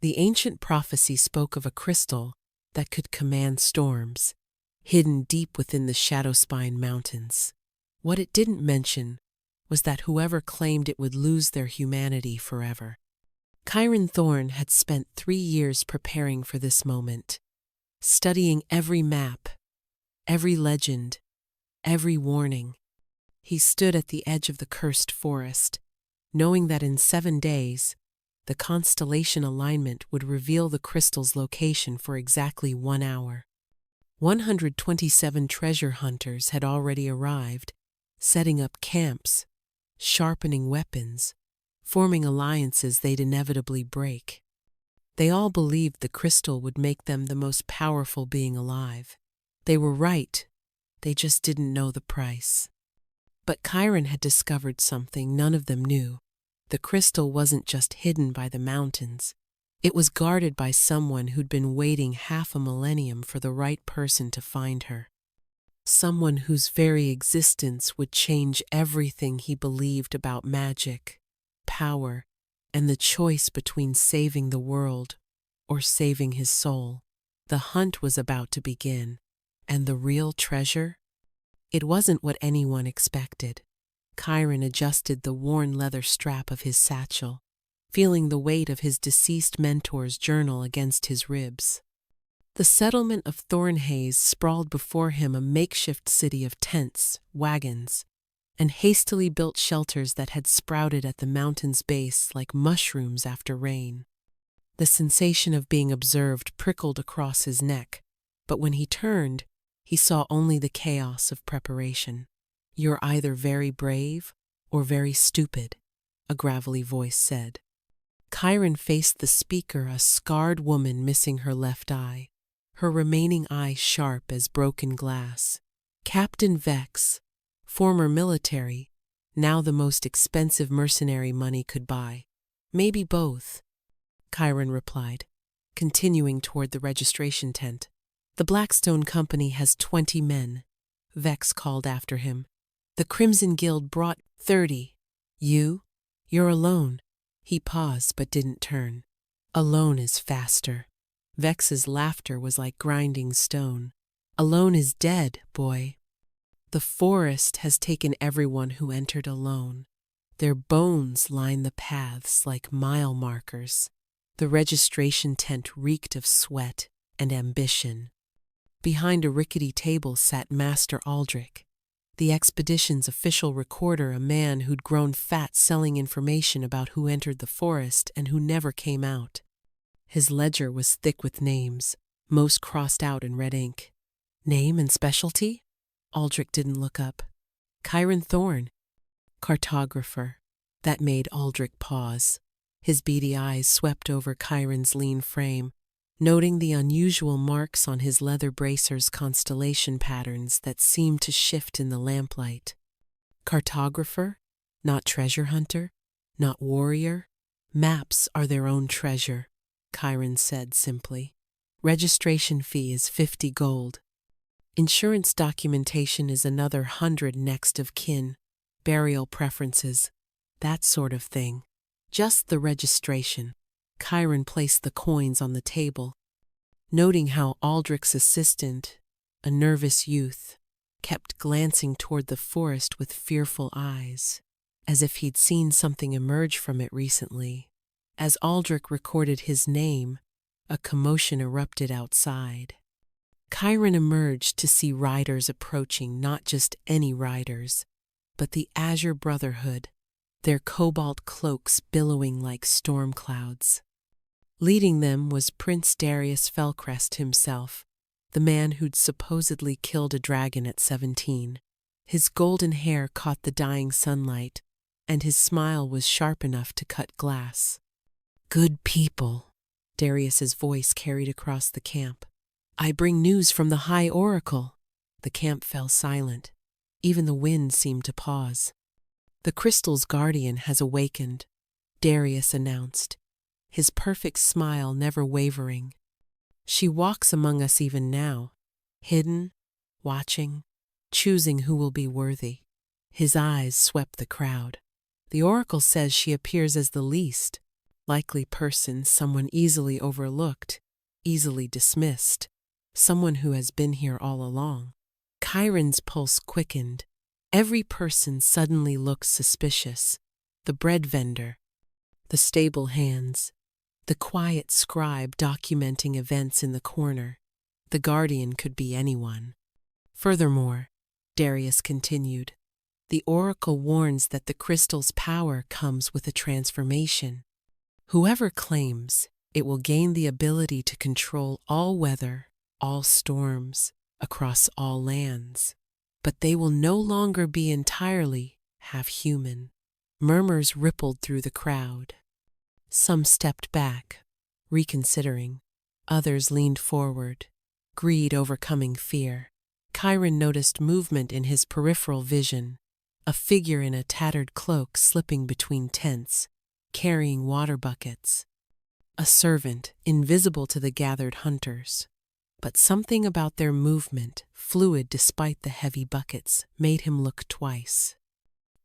The ancient prophecy spoke of a crystal that could command storms, hidden deep within the Shadowspine Mountains. What it didn't mention was that whoever claimed it would lose their humanity forever. Chiron Thorne had spent 3 years preparing for this moment, studying every map, every legend, every warning. He stood at the edge of the cursed forest, knowing that in 7 days, the constellation alignment would reveal the crystal's location for exactly 1 hour. 127 treasure hunters had already arrived, setting up camps, sharpening weapons, forming alliances they'd inevitably break. They all believed the crystal would make them the most powerful being alive. They were right, they just didn't know the price. But Chiron had discovered something none of them knew. The crystal wasn't just hidden by the mountains. It was guarded by someone who'd been waiting half a millennium for the right person to find her. Someone whose very existence would change everything he believed about magic, power, and the choice between saving the world or saving his soul. The hunt was about to begin, and the real treasure? It wasn't what anyone expected. Chiron adjusted the worn leather strap of his satchel, feeling the weight of his deceased mentor's journal against his ribs. The settlement of Thornhaze sprawled before him, a makeshift city of tents, wagons, and hastily built shelters that had sprouted at the mountain's base like mushrooms after rain. The sensation of being observed prickled across his neck, but when he turned, he saw only the chaos of preparation. "You're either very brave or very stupid," a gravelly voice said. Chiron faced the speaker, a scarred woman missing her left eye, her remaining eye sharp as broken glass. Captain Vex, former military, now the most expensive mercenary money could buy. "Maybe both," Chiron replied, continuing toward the registration tent. "The Blackstone Company has 20 men," Vex called after him. "The Crimson Guild brought 30. You're alone." He paused but didn't turn. "Alone is faster." Vex's laughter was like grinding stone. "Alone is dead, boy. The forest has taken everyone who entered alone. Their bones line the paths like mile markers." The registration tent reeked of sweat and ambition. Behind a rickety table sat Master Aldrich, the expedition's official recorder, a man who'd grown fat selling information about who entered the forest and who never came out. His ledger was thick with names, most crossed out in red ink. "Name and specialty?" Aldrich didn't look up. "Chiron Thorne, cartographer." That made Aldrich pause. His beady eyes swept over Chiron's lean frame, noting the unusual marks on his leather bracers, constellation patterns that seemed to shift in the lamplight. "Cartographer? Not treasure hunter? Not warrior? Maps are their own treasure," Chiron said simply. "Registration fee is 50 gold. Insurance documentation is another 100 next of kin, burial preferences, that sort of thing. Just the registration." Chiron placed the coins on the table, noting how Aldrich's assistant, a nervous youth, kept glancing toward the forest with fearful eyes, as if he'd seen something emerge from it recently. As Aldrich recorded his name, a commotion erupted outside. Chiron emerged to see riders approaching, not just any riders, but the Azure Brotherhood, their cobalt cloaks billowing like storm clouds. Leading them was Prince Darius Fellcrest himself, the man who'd supposedly killed a dragon at 17. His golden hair caught the dying sunlight, and his smile was sharp enough to cut glass. "Good people," Darius's voice carried across the camp. "I bring news from the High Oracle." The camp fell silent. Even the wind seemed to pause. "The crystal's guardian has awakened," Darius announced, his perfect smile never wavering. "She walks among us even now, hidden, watching, choosing who will be worthy." His eyes swept the crowd. "The oracle says she appears as the least, Likely person, someone easily overlooked, easily dismissed, someone who has been here all along. Chiron's pulse quickened. Every person suddenly looked suspicious. The bread vendor, the stable hands, the quiet scribe documenting events in the corner. The guardian could be anyone. Furthermore, Darius continued, the oracle warns that the crystal's power comes with a transformation. Whoever claims it will gain the ability to control all weather, all storms, across all lands. But they will no longer be entirely half-human. Murmurs rippled through the crowd. Some stepped back, reconsidering. Others leaned forward, greed overcoming fear. Chiron noticed movement in his peripheral vision, a figure in a tattered cloak slipping between tents, carrying water buckets. A servant, invisible to the gathered hunters. But something about their movement, fluid despite the heavy buckets, made him look twice.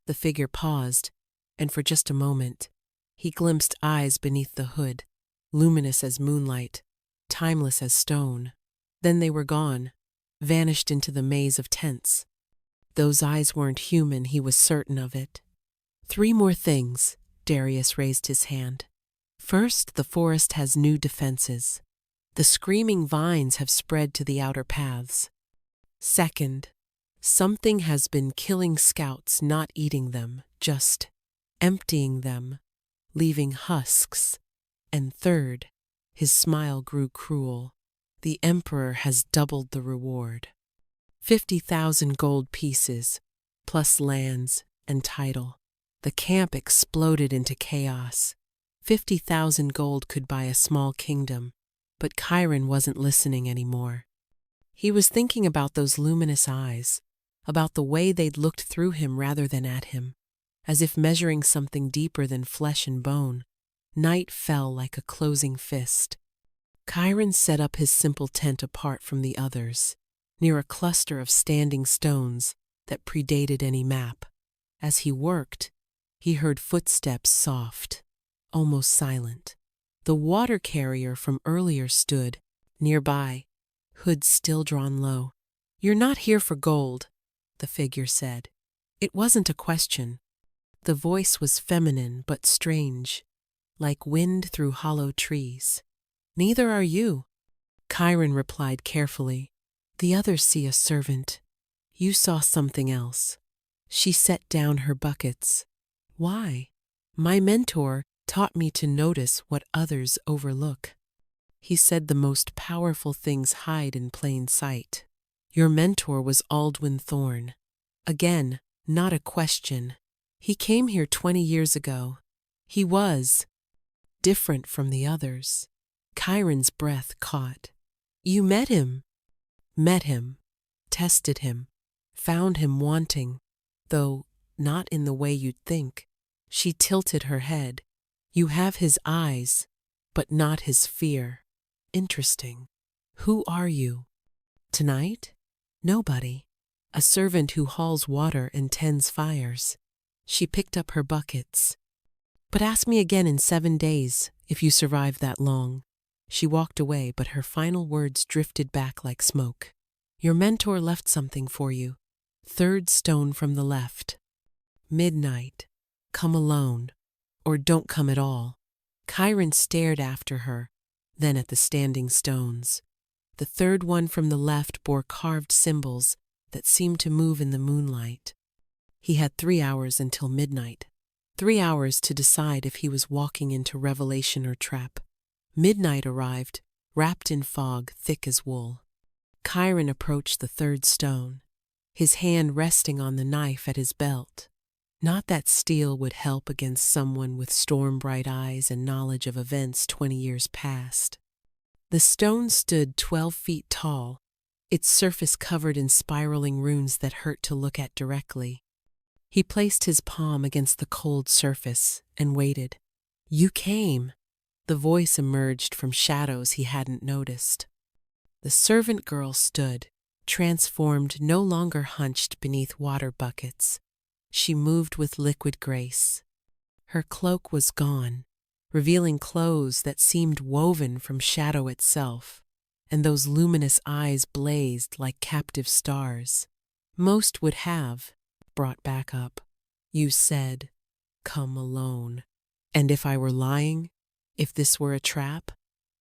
The figure paused, and for just a moment, he glimpsed eyes beneath the hood, luminous as moonlight, timeless as stone. Then they were gone, vanished into the maze of tents. Those eyes weren't human, he was certain of it. 3 more things, Darius raised his hand. First, the forest has new defenses. The screaming vines have spread to the outer paths. Second, something has been killing scouts, not eating them, just emptying them, leaving husks. And third, his smile grew cruel. The emperor has doubled the reward. 50,000 gold pieces, plus lands and title. The camp exploded into chaos. 50,000 gold could buy a small kingdom, but Chiron wasn't listening anymore. He was thinking about those luminous eyes, about the way they'd looked through him rather than at him, as if measuring something deeper than flesh and bone. Night fell like a closing fist. Chiron set up his simple tent apart from the others, near a cluster of standing stones that predated any map. As he worked, he heard footsteps soft, almost silent. The water carrier from earlier stood nearby, hood still drawn low. "You're not here for gold," the figure said. It wasn't a question. The voice was feminine but strange, like wind through hollow trees. "Neither are you," Chiron replied carefully. "The others see a servant. You saw something else." She set down her buckets. "Why?" "My mentor taught me to notice what others overlook. He said the most powerful things hide in plain sight. Your mentor was Aldwin Thorne." Again, not a question. "He came here 20 years ago. He was different from the others." Chiron's breath caught. "You met him?" "Met him, tested him, found him wanting, though not in the way you'd think." She tilted her head. "You have his eyes, but not his fear." "Interesting. Who are you?" "Tonight? Nobody. A servant who hauls water and tends fires." She picked up her buckets. "But ask me again in 7 days, if you survive that long." She walked away, but her final words drifted back like smoke. "Your mentor left something for you. 3rd stone from the left. Midnight. Come alone, or don't come at all." Chiron stared after her, then at the standing stones. The 3rd one from the left bore carved symbols that seemed to move in the moonlight. He had 3 hours until midnight. 3 hours to decide if he was walking into revelation or trap. Midnight arrived, wrapped in fog thick as wool. Chiron approached the 3rd stone, his hand resting on the knife at his belt. Not that steel would help against someone with storm-bright eyes and knowledge of events 20 years past. The stone stood 12 feet tall, its surface covered in spiraling runes that hurt to look at directly. He placed his palm against the cold surface and waited. "You came." The voice emerged from shadows he hadn't noticed. The servant girl stood, transformed, no longer hunched beneath water buckets. She moved with liquid grace. Her cloak was gone, revealing clothes that seemed woven from shadow itself, and those luminous eyes blazed like captive stars. Most would have brought back up. You said, "Come alone." And if I were lying, if this were a trap,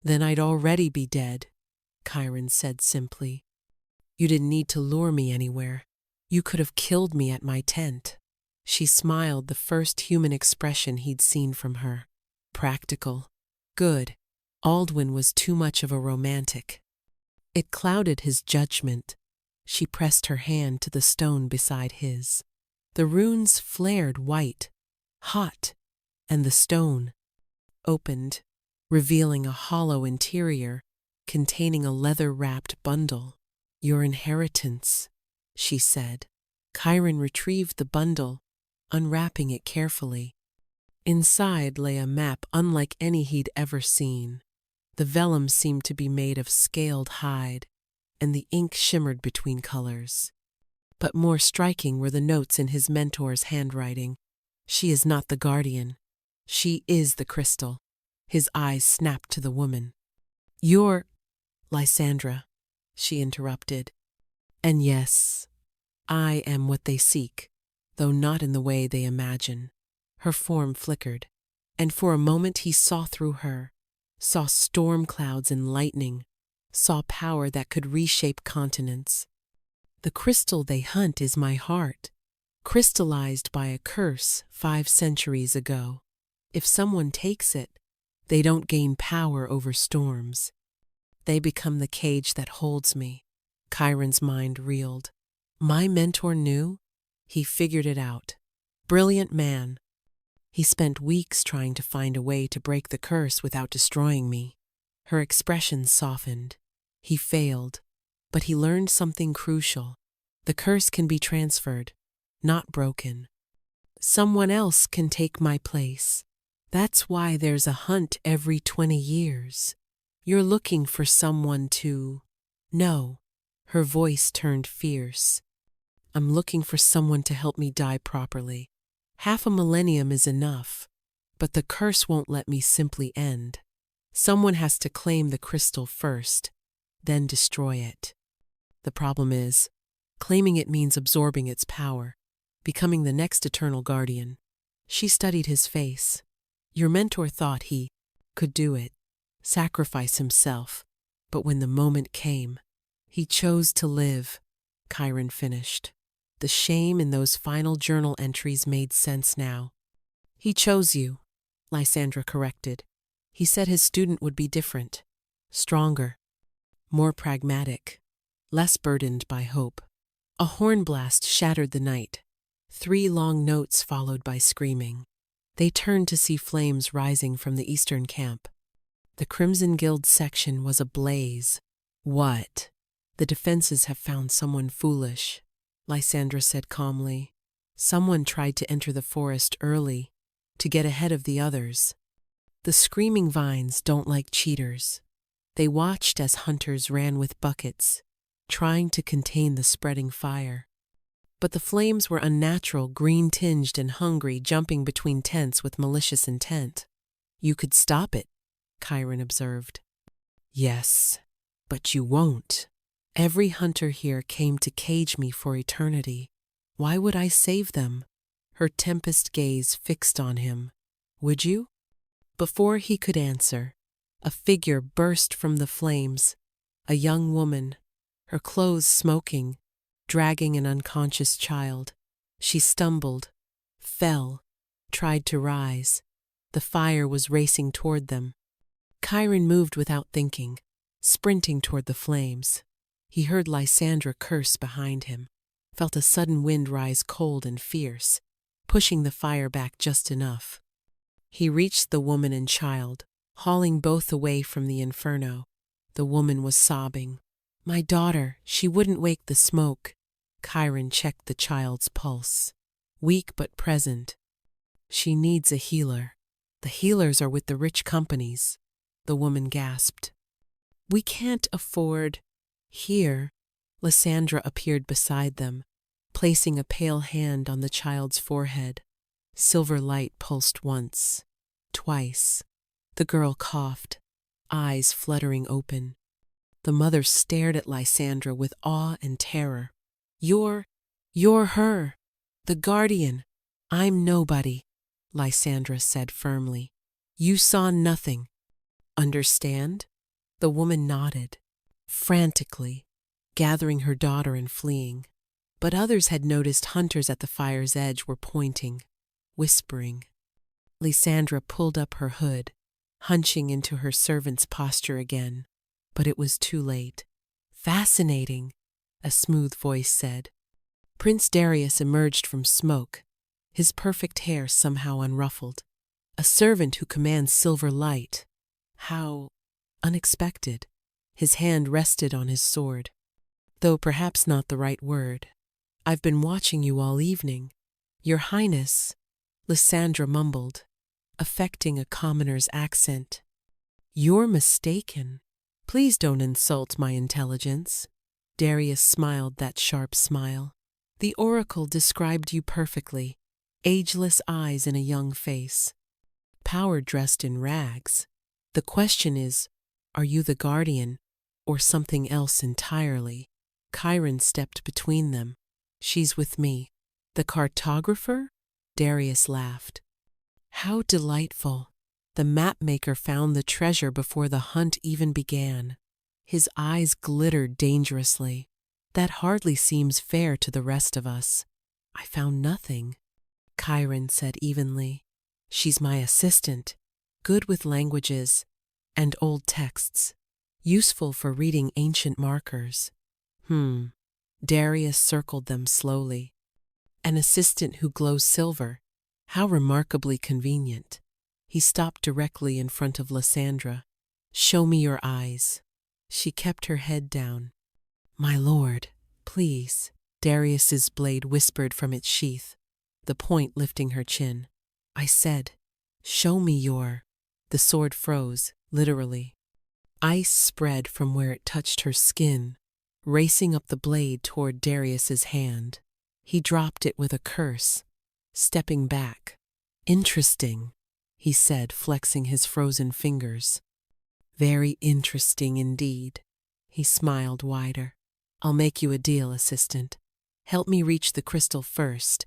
then I'd already be dead, Chiron said simply. You didn't need to lure me anywhere. You could have killed me at my tent. She smiled, the first human expression he'd seen from her. Practical. Good. Aldwin was too much of a romantic. It clouded his judgment. She pressed her hand to the stone beside his. The runes flared white, hot, and the stone opened, revealing a hollow interior containing a leather-wrapped bundle. Your inheritance, she said. Chiron retrieved the bundle, unwrapping it carefully. Inside lay a map unlike any he'd ever seen. The vellum seemed to be made of scaled hide, and the ink shimmered between colors. But more striking were the notes in his mentor's handwriting. She is not the guardian. She is the crystal. His eyes snapped to the woman. You're Lysandra, she interrupted. And yes, I am what they seek, though not in the way they imagine. Her form flickered, and for a moment he saw through her, saw storm clouds and lightning, saw power that could reshape continents. The crystal they hunt is my heart, crystallized by a curse 5 centuries ago. If someone takes it, they don't gain power over storms. They become the cage that holds me. Chiron's mind reeled. My mentor knew? He figured it out. Brilliant man. He spent weeks trying to find a way to break the curse without destroying me. Her expression softened. He failed, but he learned something crucial. The curse can be transferred, not broken. Someone else can take my place. That's why there's a hunt every 20 years. You're looking for someone to... No. Her voice turned fierce. I'm looking for someone to help me die properly. Half a millennium is enough, but the curse won't let me simply end. Someone has to claim the crystal first, then destroy it. The problem is, claiming it means absorbing its power, becoming the next eternal guardian. She studied his face. Your mentor thought he could do it, sacrifice himself, but when the moment came, he chose to live, Chiron finished. The shame in those final journal entries made sense now. He chose you, Lysandra corrected. He said his student would be different, stronger, more pragmatic, less burdened by hope. A horn blast shattered the night. 3 long notes followed by screaming. They turned to see flames rising from the eastern camp. The Crimson Guild section was ablaze. What? The defenses have found someone foolish, Lysandra said calmly. Someone tried to enter the forest early, to get ahead of the others. The screaming vines don't like cheaters. They watched as hunters ran with buckets, trying to contain the spreading fire. But the flames were unnatural, green-tinged and hungry, jumping between tents with malicious intent. You could stop it, Chiron observed. Yes, but you won't. Every hunter here came to cage me for eternity. Why would I save them? Her tempest gaze fixed on him. Would you? Before he could answer, a figure burst from the flames, a young woman, her clothes smoking, dragging an unconscious child. She stumbled, fell, tried to rise. The fire was racing toward them. Chiron moved without thinking, sprinting toward the flames. He heard Lysandra curse behind him, felt a sudden wind rise cold and fierce, pushing the fire back just enough. He reached the woman and child, hauling both away from the inferno. The woman was sobbing. My daughter, she wouldn't wake the smoke. Chiron checked the child's pulse. Weak but present. She needs a healer. The healers are with the rich companies. The woman gasped. We can't afford... Here, Lysandra appeared beside them, placing a pale hand on the child's forehead. Silver light pulsed once, twice. The girl coughed, eyes fluttering open. The mother stared at Lysandra with awe and terror. You're her, the guardian. I'm nobody, Lysandra said firmly. You saw nothing. Understand? The woman nodded, frantically, gathering her daughter and fleeing. But others had noticed hunters at the fire's edge were pointing, whispering. Lysandra pulled up her hood, hunching into her servant's posture again. But it was too late. Fascinating, a smooth voice said. Prince Darius emerged from smoke, his perfect hair somehow unruffled. A servant who commands silver light. How unexpected. His hand rested on his sword. Though perhaps not the right word. I've been watching you all evening. Your Highness, Lysandra mumbled, affecting a commoner's accent. You're mistaken. Please don't insult my intelligence. Darius smiled that sharp smile. The oracle described you perfectly. Ageless eyes in a young face. Power dressed in rags. The question is, are you the guardian, or something else entirely? Chiron stepped between them. She's with me. The cartographer? Darius laughed. How delightful. The mapmaker found the treasure before the hunt even began. His eyes glittered dangerously. That hardly seems fair to the rest of us. I found nothing, Chiron said evenly. She's my assistant, good with languages and old texts, useful for reading ancient markers. Darius circled them slowly. An assistant who glows silver. How remarkably convenient. He stopped directly in front of Lysandra. Show me your eyes. She kept her head down. My lord, please. Darius's blade whispered from its sheath, the point lifting her chin. I said, show me your... The sword froze, literally. Ice spread from where it touched her skin, racing up the blade toward Darius's hand. He dropped it with a curse, stepping back. Interesting, he said, flexing his frozen fingers. Very interesting indeed. He smiled wider. I'll make you a deal, assistant. Help me reach the crystal first,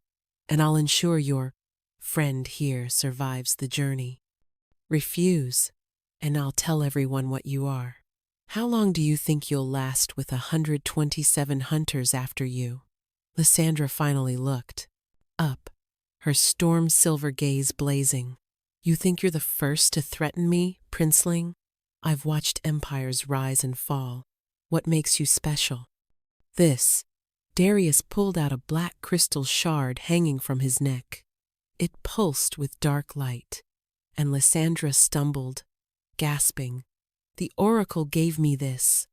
and I'll ensure your friend here survives the journey. Refuse, and I'll tell everyone what you are. How long do you think you'll last with 127 hunters after you? Lysandra finally looked up, her storm-silver gaze blazing. You think you're the first to threaten me, princeling? I've watched empires rise and fall. What makes you special? This. Darius pulled out a black crystal shard hanging from his neck. It pulsed with dark light, and Lysandra stumbled, gasping. The oracle gave me this.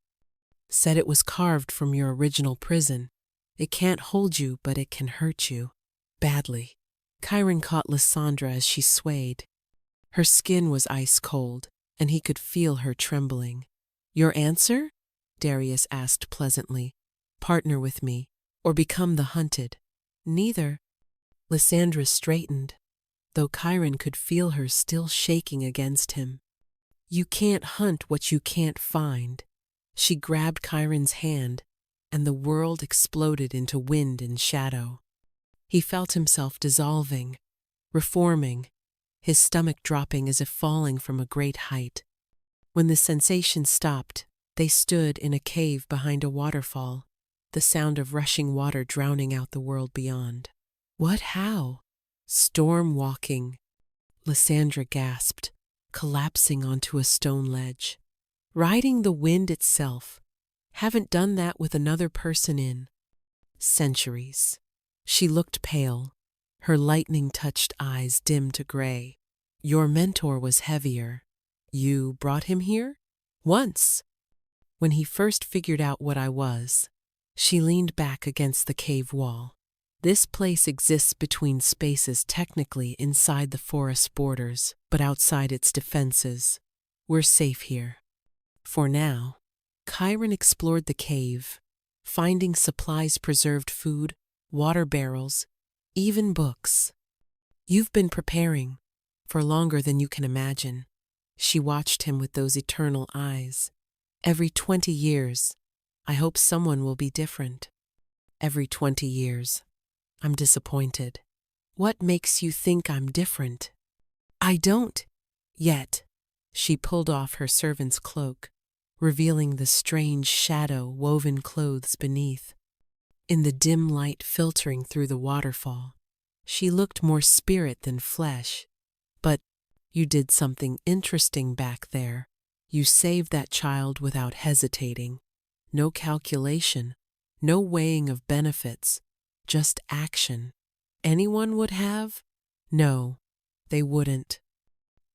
Said it was carved from your original prison. It can't hold you, but it can hurt you. Badly. Chiron caught Lysandra as she swayed. Her skin was ice cold, and he could feel her trembling. Your answer? Darius asked pleasantly. Partner with me, or become the hunted. Neither. Lysandra straightened, though Chiron could feel her still shaking against him. You can't hunt what you can't find. She grabbed Chiron's hand, and the world exploded into wind and shadow. He felt himself dissolving, reforming, his stomach dropping as if falling from a great height. When the sensation stopped, they stood in a cave behind a waterfall, the sound of rushing water drowning out the world beyond. What how? Storm walking. Lysandra gasped, collapsing onto a stone ledge. Riding the wind itself. Haven't done that with another person in centuries. She looked pale, her lightning-touched eyes dim to gray. Your mentor was heavier. You brought him here? Once. When he first figured out what I was. She leaned back against the cave wall. This place exists between spaces technically inside the forest borders, but outside its defenses. We're safe here. For now. Chiron explored the cave, finding supplies, preserved food, water barrels, even books. You've been preparing for longer than you can imagine. She watched him with those eternal eyes. Every 20 years, I hope someone will be different. Every 20 years, I'm disappointed. What makes you think I'm different? I don't. Yet. She pulled off her servant's cloak, revealing the strange shadow-woven clothes beneath. In the dim light filtering through the waterfall, she looked more spirit than flesh. But you did something interesting back there. You saved that child without hesitating. No calculation, no weighing of benefits, just action. Anyone would have? No, they wouldn't.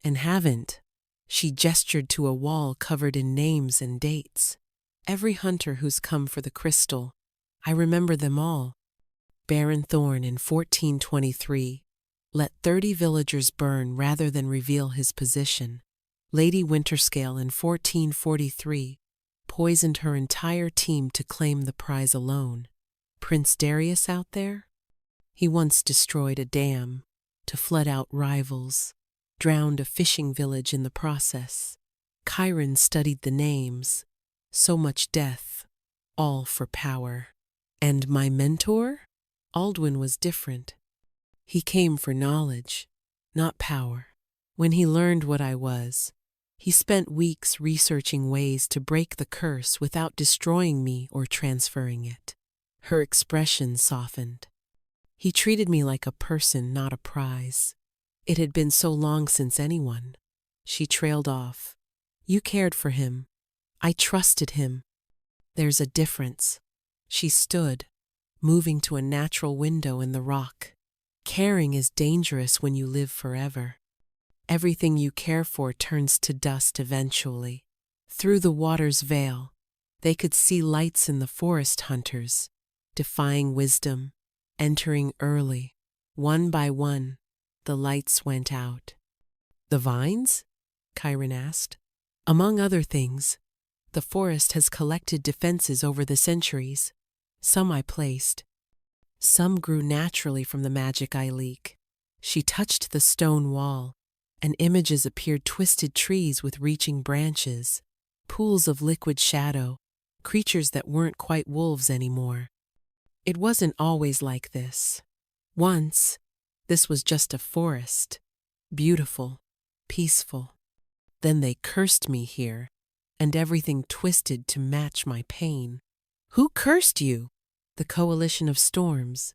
And haven't. She gestured to a wall covered in names and dates. Every hunter who's come for the crystal. I remember them all. Baron Thorn in 1423. Let 30 villagers burn rather than reveal his position. Lady Winterscale in 1443. Poisoned her entire team to claim the prize alone. Prince Darius out there? He once destroyed a dam to flood out rivals, drowned a fishing village in the process. Chiron studied the names. So much death, all for power. And my mentor? Aldwin was different. He came for knowledge, not power. When he learned what I was, he spent weeks researching ways to break the curse without destroying me or transferring it. Her expression softened. He treated me like a person, not a prize. It had been so long since anyone. She trailed off. You cared for him. I trusted him. There's a difference. She stood, moving to a natural window in the rock. Caring is dangerous when you live forever. Everything you care for turns to dust eventually. Through the water's veil, they could see lights in the forest hunters, defying wisdom, entering early. One by one, the lights went out. The vines? Chiron asked. Among other things, the forest has collected defenses over the centuries. Some I placed. Some grew naturally from the magic I leak. She touched the stone wall, and images appeared: twisted trees with reaching branches, pools of liquid shadow, creatures that weren't quite wolves anymore. It wasn't always like this. Once, this was just a forest, beautiful, peaceful. Then they cursed me here, and everything twisted to match my pain. Who cursed you? The coalition of storms.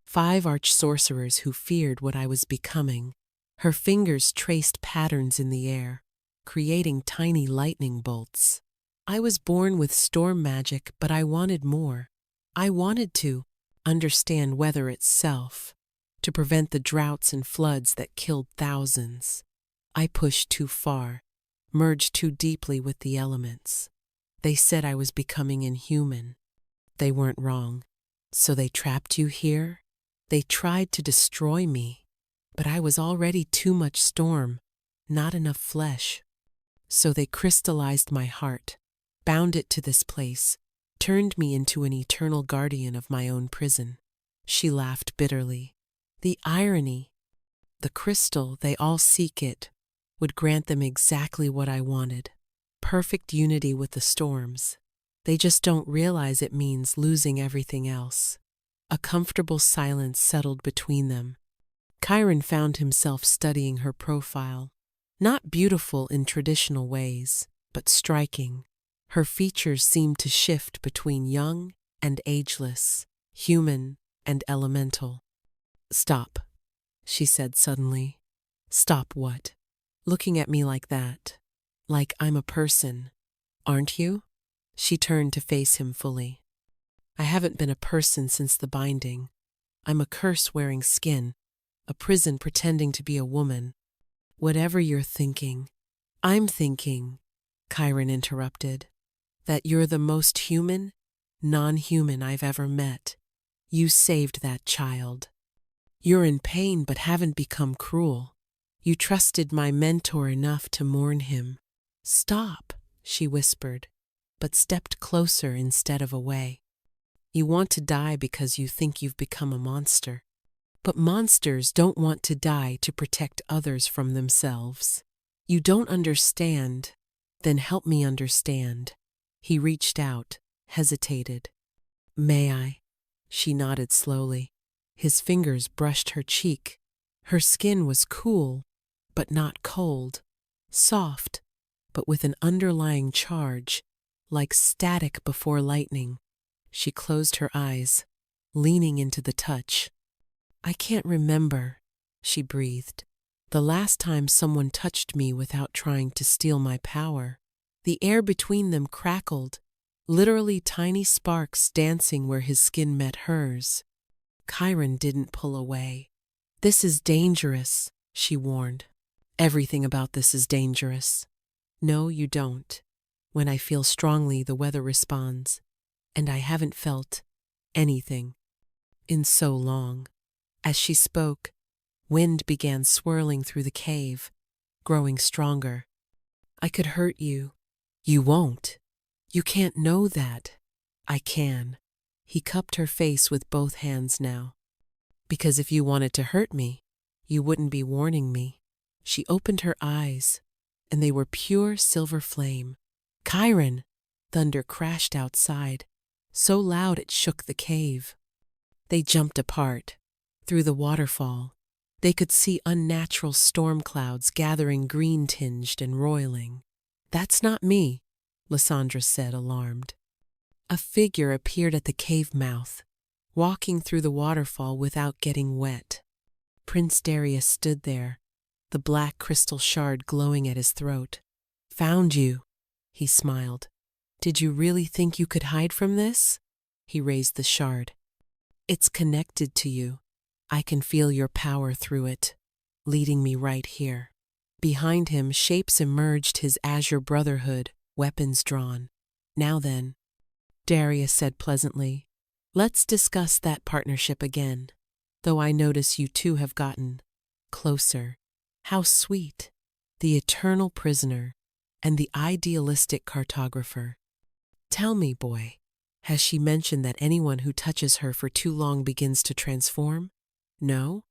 5 arch-sorcerers who feared what I was becoming. Her fingers traced patterns in the air, creating tiny lightning bolts. I was born with storm magic, but I wanted more. I wanted to understand weather itself, to prevent the droughts and floods that killed thousands. I pushed too far, merged too deeply with the elements. They said I was becoming inhuman. They weren't wrong. So they trapped you here? They tried to destroy me, but I was already too much storm, not enough flesh. So they crystallized my heart, bound it to this place, turned me into an eternal guardian of my own prison. She laughed bitterly. The irony. The crystal, they all seek it, would grant them exactly what I wanted. Perfect unity with the storms. They just don't realize it means losing everything else. A comfortable silence settled between them. Chiron found himself studying her profile. Not beautiful in traditional ways, but striking. Her features seemed to shift between young and ageless, human and elemental. Stop, she said suddenly. Stop what? Looking at me like that. Like I'm a person. Aren't you? She turned to face him fully. I haven't been a person since the binding. I'm a curse wearing skin, a prison pretending to be a woman. Whatever you're thinking, I'm thinking, Chiron interrupted, that you're the most human, non-human I've ever met. You saved that child. You're in pain but haven't become cruel. You trusted my mentor enough to mourn him. Stop, she whispered, but stepped closer instead of away. You want to die because you think you've become a monster. But monsters don't want to die to protect others from themselves. You don't understand. Then help me understand. He reached out, hesitated. May I? She nodded slowly. His fingers brushed her cheek. Her skin was cool, but not cold. Soft, but with an underlying charge, like static before lightning. She closed her eyes, leaning into the touch. I can't remember, she breathed. The last time someone touched me without trying to steal my power. The air between them crackled, literally tiny sparks dancing where his skin met hers. Chiron didn't pull away. This is dangerous, she warned. Everything about this is dangerous. No, you don't. When I feel strongly, the weather responds. And I haven't felt anything in so long. As she spoke, wind began swirling through the cave, growing stronger. I could hurt you. You won't. You can't know that. I can. He cupped her face with both hands now. Because if you wanted to hurt me, you wouldn't be warning me. She opened her eyes, and they were pure silver flame. Chiron! Thunder crashed outside, so loud it shook the cave. They jumped apart. Through the waterfall, they could see unnatural storm clouds gathering green-tinged and roiling. That's not me, Lysandra said, alarmed. A figure appeared at the cave mouth, walking through the waterfall without getting wet. Prince Darius stood there, the black crystal shard glowing at his throat. Found you, he smiled. Did you really think you could hide from this? He raised the shard. It's connected to you. I can feel your power through it, leading me right here. Behind him, shapes emerged, his azure brotherhood, weapons drawn. Now then, Darius said pleasantly, let's discuss that partnership again, though I notice you two have gotten closer. How sweet. The eternal prisoner and the idealistic cartographer. Tell me, boy, has she mentioned that anyone who touches her for too long begins to transform? No?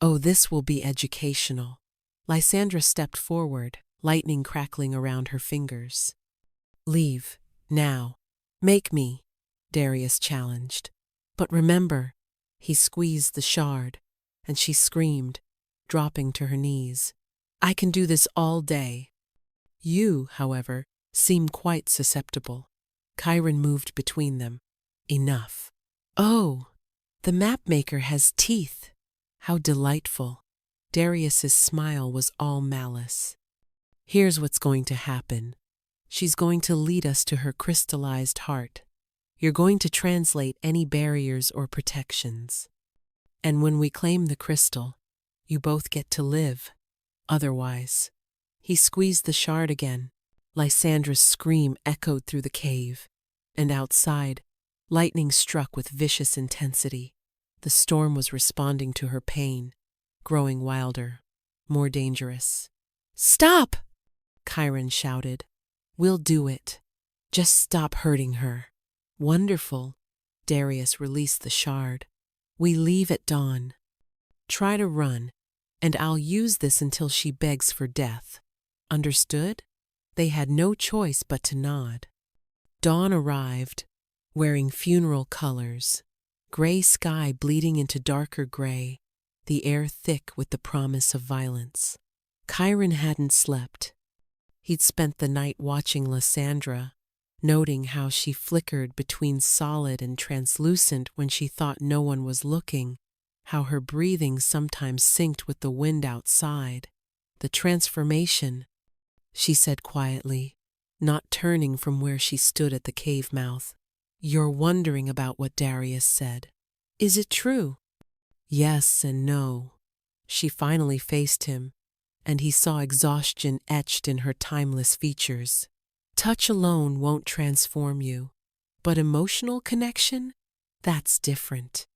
Oh, this will be educational. Lysandra stepped forward, lightning crackling around her fingers. Leave, now. Make me, Darius challenged. But remember, he squeezed the shard, and she screamed, dropping to her knees. I can do this all day. You, however, seem quite susceptible. Chiron moved between them. Enough. Oh, the mapmaker has teeth. How delightful. Darius's smile was all malice. Here's what's going to happen. She's going to lead us to her crystallized heart. You're going to translate any barriers or protections. And when we claim the crystal, you both get to live. Otherwise, he squeezed the shard again. Lysandra's scream echoed through the cave, and outside, lightning struck with vicious intensity. The storm was responding to her pain, growing wilder, more dangerous. Stop! Chiron shouted. We'll do it. Just stop hurting her. Wonderful. Darius released the shard. We leave at dawn. Try to run, and I'll use this until she begs for death. Understood? They had no choice but to nod. Dawn arrived, wearing funeral colors, gray sky bleeding into darker gray, the air thick with the promise of violence. Chiron hadn't slept. He'd spent the night watching Lysandra, noting how she flickered between solid and translucent when she thought no one was looking, how her breathing sometimes synced with the wind outside. The transformation, she said quietly, not turning from where she stood at the cave mouth. You're wondering about what Darius said. Is it true? Yes and no. She finally faced him, and he saw exhaustion etched in her timeless features. Touch alone won't transform you, but emotional connection? That's different.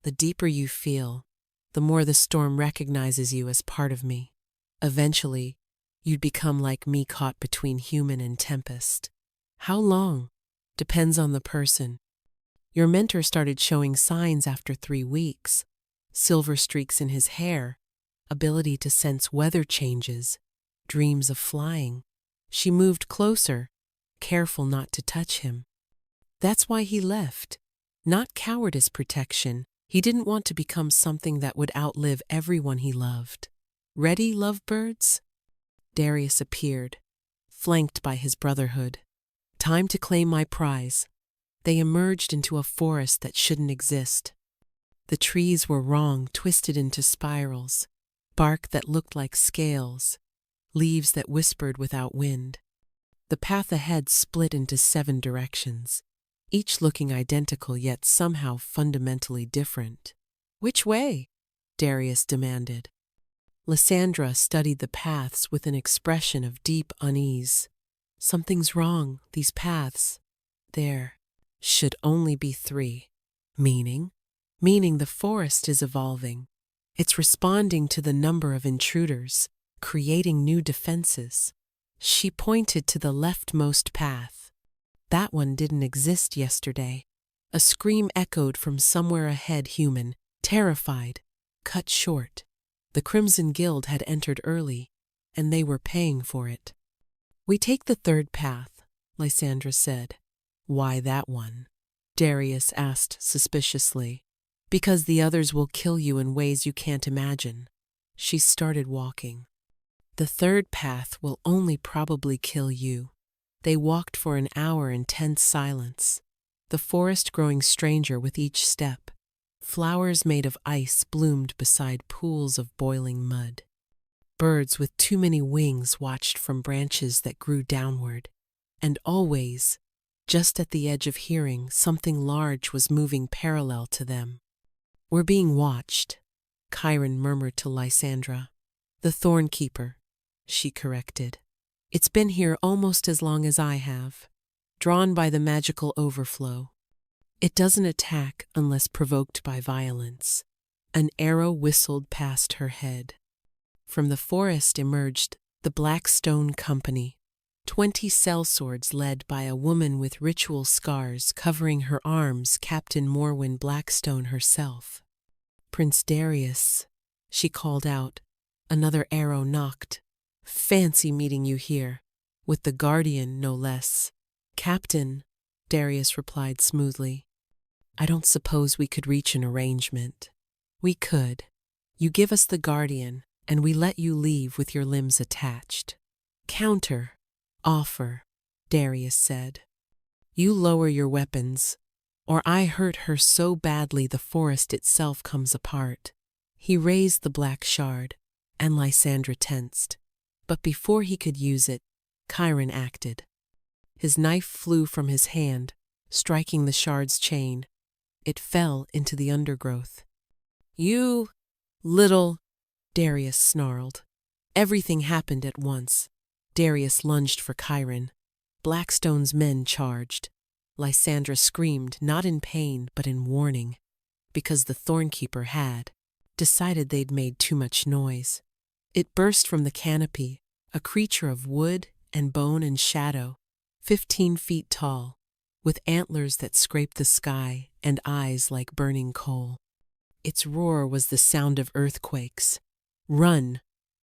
The deeper you feel, the more the storm recognizes you as part of me. Eventually, you'd become like me, caught between human and tempest. How long? Depends on the person. Your mentor started showing signs after 3 weeks. Silver streaks in his hair, ability to sense weather changes, dreams of flying. She moved closer, careful not to touch him. That's why he left. Not cowardice protection. He didn't want to become something that would outlive everyone he loved. Ready, lovebirds? Darius appeared, flanked by his brotherhood. Time to claim my prize. They emerged into a forest that shouldn't exist. The trees were wrong, twisted into spirals, bark that looked like scales, leaves that whispered without wind. The path ahead split into 7 directions, each looking identical yet somehow fundamentally different. Which way? Darius demanded. Lysandra studied the paths with an expression of deep unease. Something's wrong, these paths. There should only be 3. Meaning? Meaning the forest is evolving. It's responding to the number of intruders, creating new defenses. She pointed to the leftmost path. That one didn't exist yesterday. A scream echoed from somewhere ahead, human, terrified, cut short. The Crimson Guild had entered early, and they were paying for it. We take the 3rd path, Lysandra said. Why that one? Darius asked suspiciously. Because the others will kill you in ways you can't imagine. She started walking. The 3rd path will only probably kill you. They walked for an hour in tense silence, the forest growing stranger with each step. Flowers made of ice bloomed beside pools of boiling mud. Birds with too many wings watched from branches that grew downward. And always, just at the edge of hearing, something large was moving parallel to them. We're being watched, Chiron murmured to Lysandra. The Thornkeeper, she corrected. It's been here almost as long as I have, drawn by the magical overflow. It doesn't attack unless provoked by violence. An arrow whistled past her head. From the forest emerged the Blackstone Company, 20 sellswords led by a woman with ritual scars covering her arms, Captain Morwen Blackstone herself. Prince Darius, she called out. Another arrow knocked. Fancy meeting you here, with the Guardian no less. Captain, Darius replied smoothly. I don't suppose we could reach an arrangement. We could. You give us the Guardian, and we let you leave with your limbs attached. Counter. Offer, Darius said. You lower your weapons, or I hurt her so badly the forest itself comes apart. He raised the black shard, and Lysandra tensed. But before he could use it, Chiron acted. His knife flew from his hand, striking the shard's chain. It fell into the undergrowth. You little, Darius snarled. Everything happened at once. Darius lunged for Chiron. Blackstone's men charged. Lysandra screamed, not in pain but in warning, because the Thornkeeper had decided they'd made too much noise. It burst from the canopy, a creature of wood and bone and shadow, 15 feet tall, with antlers that scraped the sky and eyes like burning coal. Its roar was the sound of earthquakes. Run!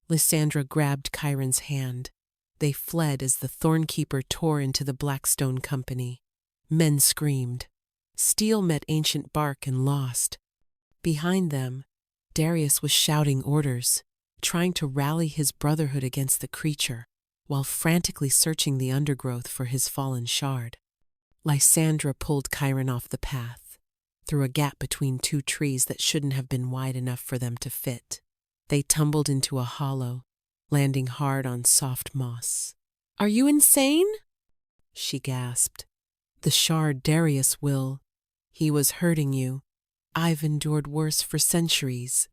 Lysandra grabbed Chiron's hand. They fled as the Thornkeeper tore into the Blackstone Company. Men screamed. Steel met ancient bark and lost. Behind them, Darius was shouting orders, trying to rally his brotherhood against the creature, while frantically searching the undergrowth for his fallen shard. Lysandra pulled Chiron off the path, through a gap between 2 trees that shouldn't have been wide enough for them to fit. They tumbled into a hollow, landing hard on soft moss. Are you insane? She gasped. The shard, Darius will. He was hurting you. I've endured worse for centuries.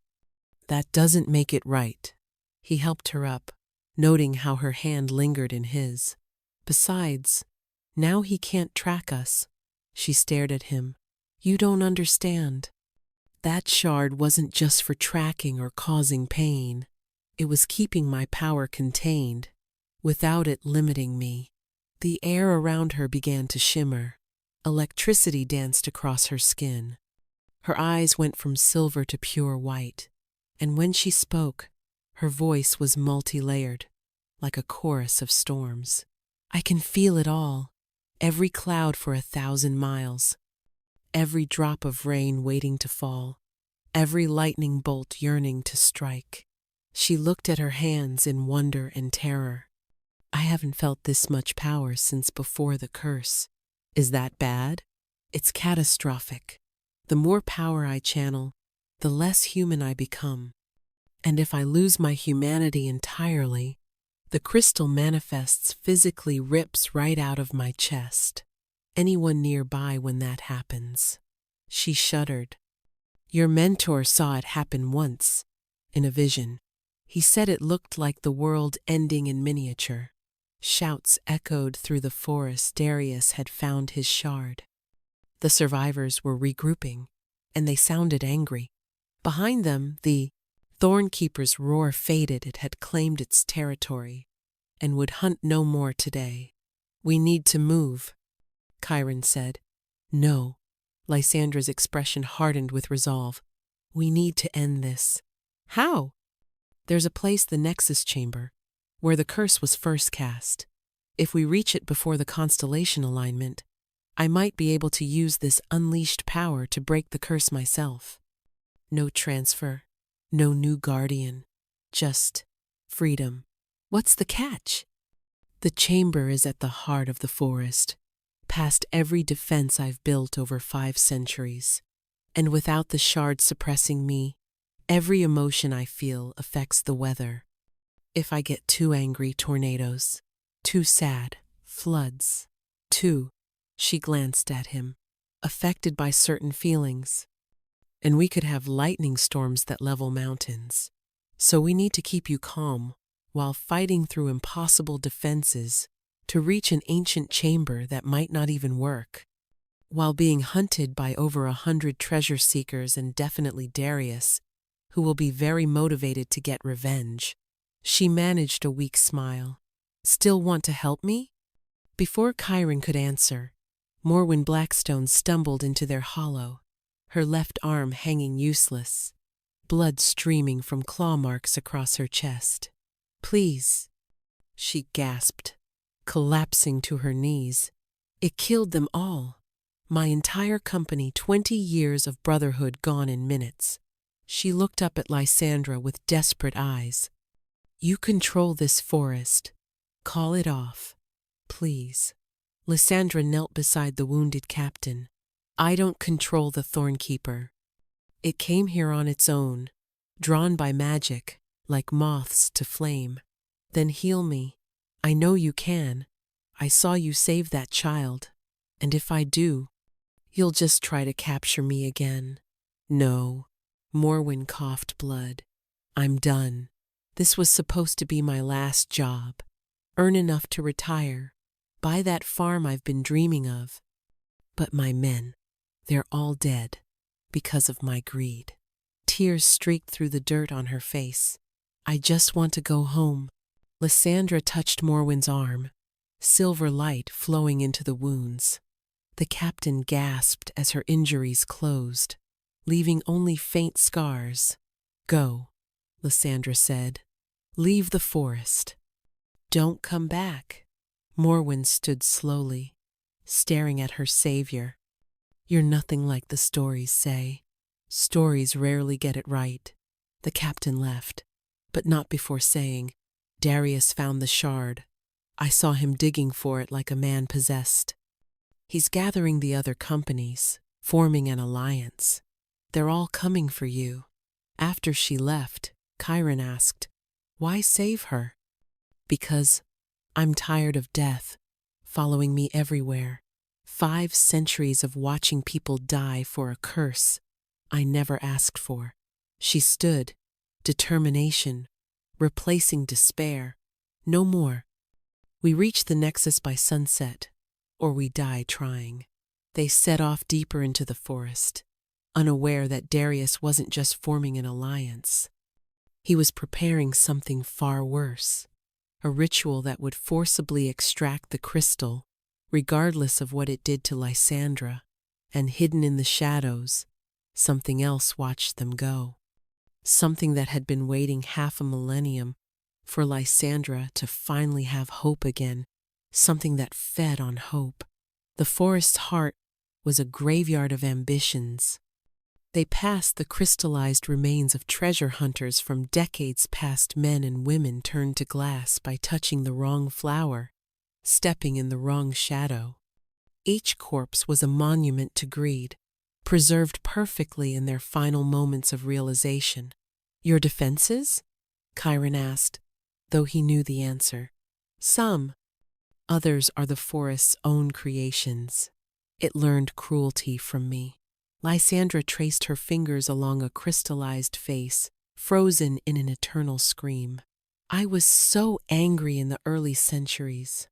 That doesn't make it right. He helped her up, noting how her hand lingered in his. Besides, now he can't track us. She stared at him. You don't understand. That shard wasn't just for tracking or causing pain. It was keeping my power contained, without it limiting me. The air around her began to shimmer. Electricity danced across her skin. Her eyes went from silver to pure white, and when she spoke, her voice was multi-layered, like a chorus of storms. I can feel it all, every cloud for 1,000 miles, every drop of rain waiting to fall, every lightning bolt yearning to strike. She looked at her hands in wonder and terror. I haven't felt this much power since before the curse. Is that bad? It's catastrophic. The more power I channel, the less human I become. And if I lose my humanity entirely, the crystal manifests physically rips right out of my chest. Anyone nearby when that happens? She shuddered. Your mentor saw it happen once, in a vision. He said it looked like the world ending in miniature. Shouts echoed through the forest. Darius had found his shard. The survivors were regrouping, and they sounded angry. Behind them, the Thornkeeper's roar faded. It had claimed its territory, and would hunt no more today. We need to move, Chiron said. No. Lysandra's expression hardened with resolve. We need to end this. How? There's a place, the Nexus Chamber, where the curse was first cast. If we reach it before the constellation alignment, I might be able to use this unleashed power to break the curse myself. No transfer, no new guardian, just freedom. What's the catch? The chamber is at the heart of the forest, past every defense I've built over 5 centuries. And without the shard suppressing me, every emotion I feel affects the weather. If I get too angry, tornadoes. Too sad, floods. She glanced at him, affected by certain feelings. And we could have lightning storms that level mountains. So we need to keep you calm while fighting through impossible defenses to reach an ancient chamber that might not even work. While being hunted by over 100 treasure seekers and definitely Darius, who will be very motivated to get revenge. She managed a weak smile. Still want to help me? Before Chiron could answer, Morwen Blackstone stumbled into their hollow, her left arm hanging useless, blood streaming from claw marks across her chest. Please, she gasped, collapsing to her knees. It killed them all. My entire company, 20 years of brotherhood gone in minutes. She looked up at Lysandra with desperate eyes. You control this forest. Call it off, please. Lysandra knelt beside the wounded captain. I don't control the Thornkeeper. It came here on its own, drawn by magic, like moths to flame. Then heal me. I know you can. I saw you save that child. And if I do, you'll just try to capture me again. No. Morwen coughed blood. I'm done. This was supposed to be my last job. Earn enough to retire. Buy that farm I've been dreaming of. But my men, they're all dead because of my greed. Tears streaked through the dirt on her face. I just want to go home. Lysandra touched Morwen's arm, silver light flowing into the wounds. The captain gasped as her injuries closed, leaving only faint scars. Go, Lysandra said. Leave the forest. Don't come back. Morwen stood slowly, staring at her savior. You're nothing like the stories say. Stories rarely get it right. The captain left, but not before saying, Darius found the shard. I saw him digging for it like a man possessed. He's gathering the other companies, forming an alliance. They're all coming for you. After she left, Chiron asked, Why save her? Because I'm tired of death, following me everywhere. 5 centuries of watching people die for a curse I never asked for. She stood, determination, replacing despair. No more. We reach the Nexus by sunset, or we die trying. They set off deeper into the forest, unaware that Darius wasn't just forming an alliance. He was preparing something far worse, a ritual that would forcibly extract the crystal, regardless of what it did to Lysandra, and hidden in the shadows, something else watched them go. Something that had been waiting half a millennium, for Lysandra to finally have hope again, something that fed on hope. The forest's heart was a graveyard of ambitions. They passed the crystallized remains of treasure hunters from decades past. Men and women turned to glass by touching the wrong flower, stepping in the wrong shadow. Each corpse was a monument to greed, preserved perfectly in their final moments of realization. "Your defenses?" Chiron asked, though he knew the answer. "Some. Others are the forest's own creations. It learned cruelty from me." Lysandra traced her fingers along a crystallized face, frozen in an eternal scream. "I was so angry in the early centuries."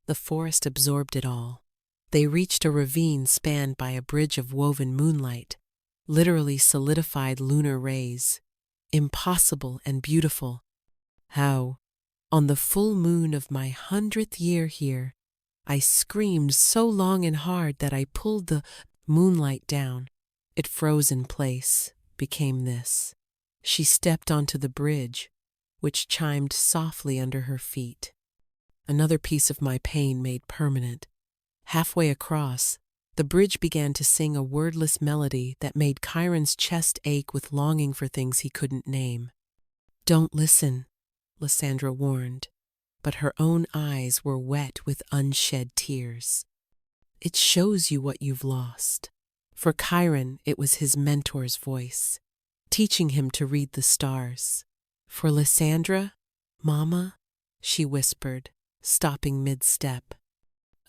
The forest absorbed it all. They reached a ravine spanned by a bridge of woven moonlight, literally solidified lunar rays. Impossible and beautiful. "How, on the full moon of my 100th year here, I screamed so long and hard that I pulled the moonlight down. It froze in place, became this." She stepped onto the bridge, which chimed softly under her feet. Another piece of my pain made permanent. Halfway across, the bridge began to sing a wordless melody that made Chiron's chest ache with longing for things he couldn't name. "Don't listen," Lysandra warned, but her own eyes were wet with unshed tears. "It shows you what you've lost." For Chiron, it was his mentor's voice, teaching him to read the stars. For Lysandra, "Mama," she whispered, stopping mid-step.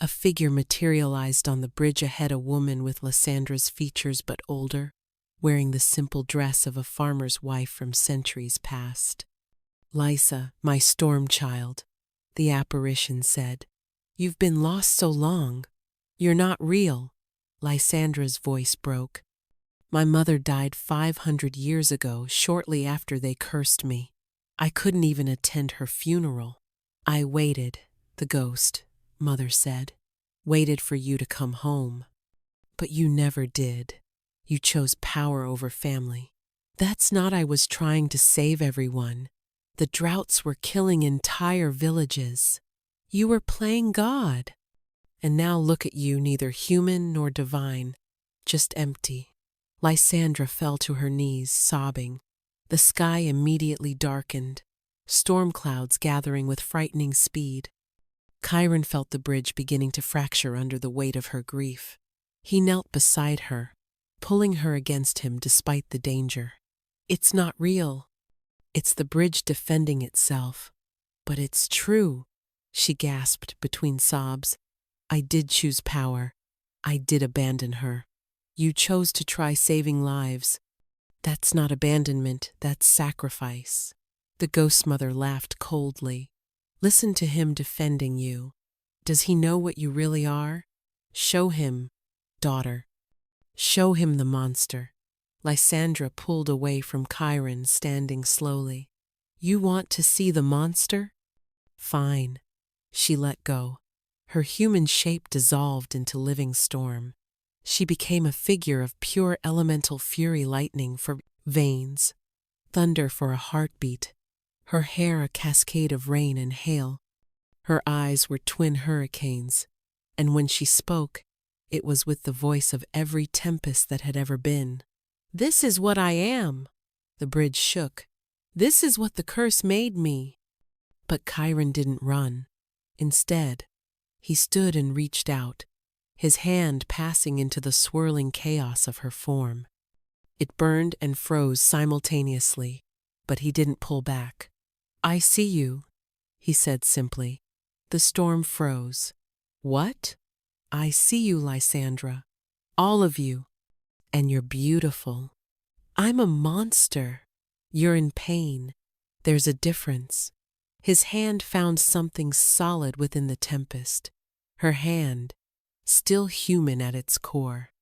A figure materialized on the bridge ahead, a woman with Lysandra's features but older, wearing the simple dress of a farmer's wife from centuries past. "Lysa, my storm child," the apparition said. "You've been lost so long. You're not real." Lysandra's voice broke. "My mother died 500 years ago, shortly after they cursed me. I couldn't even attend her funeral. I waited," the ghost, Mother said, "waited for you to come home. But you never did. You chose power over family." "That's not I was trying to save everyone. The droughts were killing entire villages. You were playing God. And now look at you, neither human nor divine, just empty." Lysandra fell to her knees, sobbing. The sky immediately darkened, storm clouds gathering with frightening speed. Chiron felt the bridge beginning to fracture under the weight of her grief. He knelt beside her, pulling her against him despite the danger. "It's not real. It's the bridge defending itself." "But it's true," she gasped between sobs. "I did choose power. I did abandon her. You chose to try saving lives. That's not abandonment, that's sacrifice." The ghost mother laughed coldly. "Listen to him defending you. Does he know what you really are? Show him, daughter. Show him the monster." Lysandra pulled away from Chiron, standing slowly. "You want to see the monster? Fine." She let go. Her human shape dissolved into living storm. She became a figure of pure elemental fury, lightning for veins, thunder for a heartbeat, her hair a cascade of rain and hail. Her eyes were twin hurricanes, and when she spoke, it was with the voice of every tempest that had ever been. "This is what I am." The bridge shook. "This is what the curse made me." But Chiron didn't run. Instead, he stood and reached out, his hand passing into the swirling chaos of her form. It burned and froze simultaneously, but he didn't pull back. "I see you," he said simply. The storm froze. "What?" "I see you, Lysandra. All of you. And you're beautiful. I'm a monster. You're in pain. There's a difference." His hand found something solid within the tempest. Her hand, still human at its core.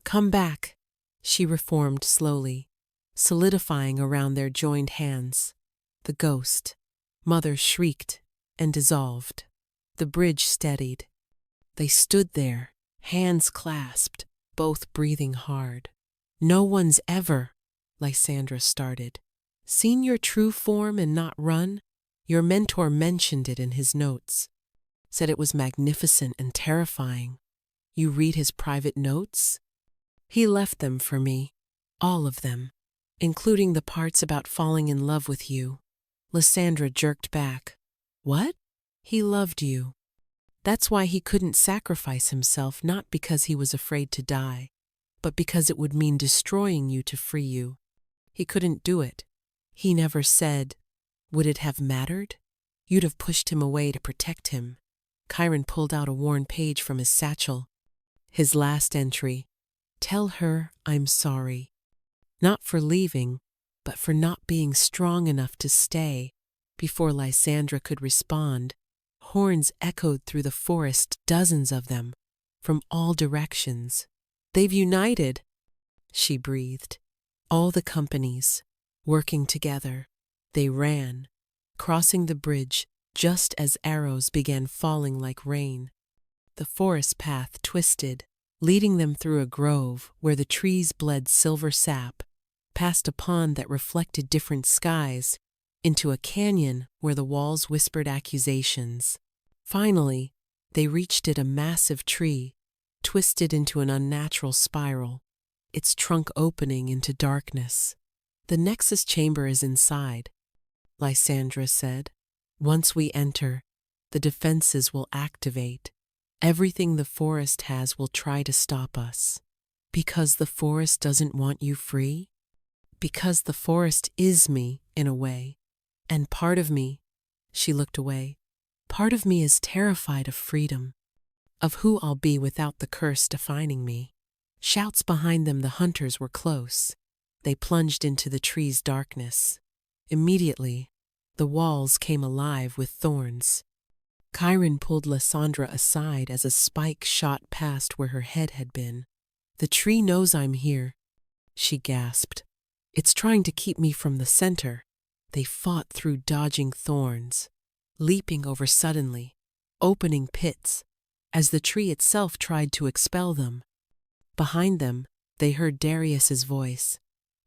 "Come back," she reformed slowly, solidifying around their joined hands. The ghost, Mother, shrieked and dissolved. The bridge steadied. They stood there, hands clasped, both breathing hard. "No one's ever," Lysandra started, "seen your true form and not run?" Your mentor mentioned it in his notes, said it was magnificent and terrifying. You read his private notes? He left them for me, all of them, including the parts about falling in love with you. Lysandra jerked back. What? He loved you. That's why he couldn't sacrifice himself, not because he was afraid to die, but because it would mean destroying you to free you. He couldn't do it. He never said, would it have mattered? You'd have pushed him away to protect him. Chiron pulled out a worn page from his satchel. His last entry. Tell her I'm sorry. Not for leaving, but for not being strong enough to stay. Before Lysandra could respond, horns echoed through the forest, dozens of them, from all directions. They've united, she breathed. All the companies, working together. They ran, crossing the bridge just as arrows began falling like rain. The forest path twisted, leading them through a grove where the trees bled silver sap, past a pond that reflected different skies, into a canyon where the walls whispered accusations. Finally, they reached it, a massive tree, twisted into an unnatural spiral, its trunk opening into darkness. The Nexus chamber is inside, Lysandra said. Once we enter, the defenses will activate. Everything the forest has will try to stop us. Because the forest doesn't want you free? Because the forest is me, in a way. And part of me, she looked away, part of me is terrified of freedom, of who I'll be without the curse defining me. Shouts behind them, the hunters were close. They plunged into the tree's darkness. Immediately, the walls came alive with thorns. Chiron pulled Lysandra aside as a spike shot past where her head had been. The tree knows I'm here, she gasped. It's trying to keep me from the center. They fought through dodging thorns, leaping over suddenly, opening pits, as the tree itself tried to expel them. Behind them, they heard Darius's voice.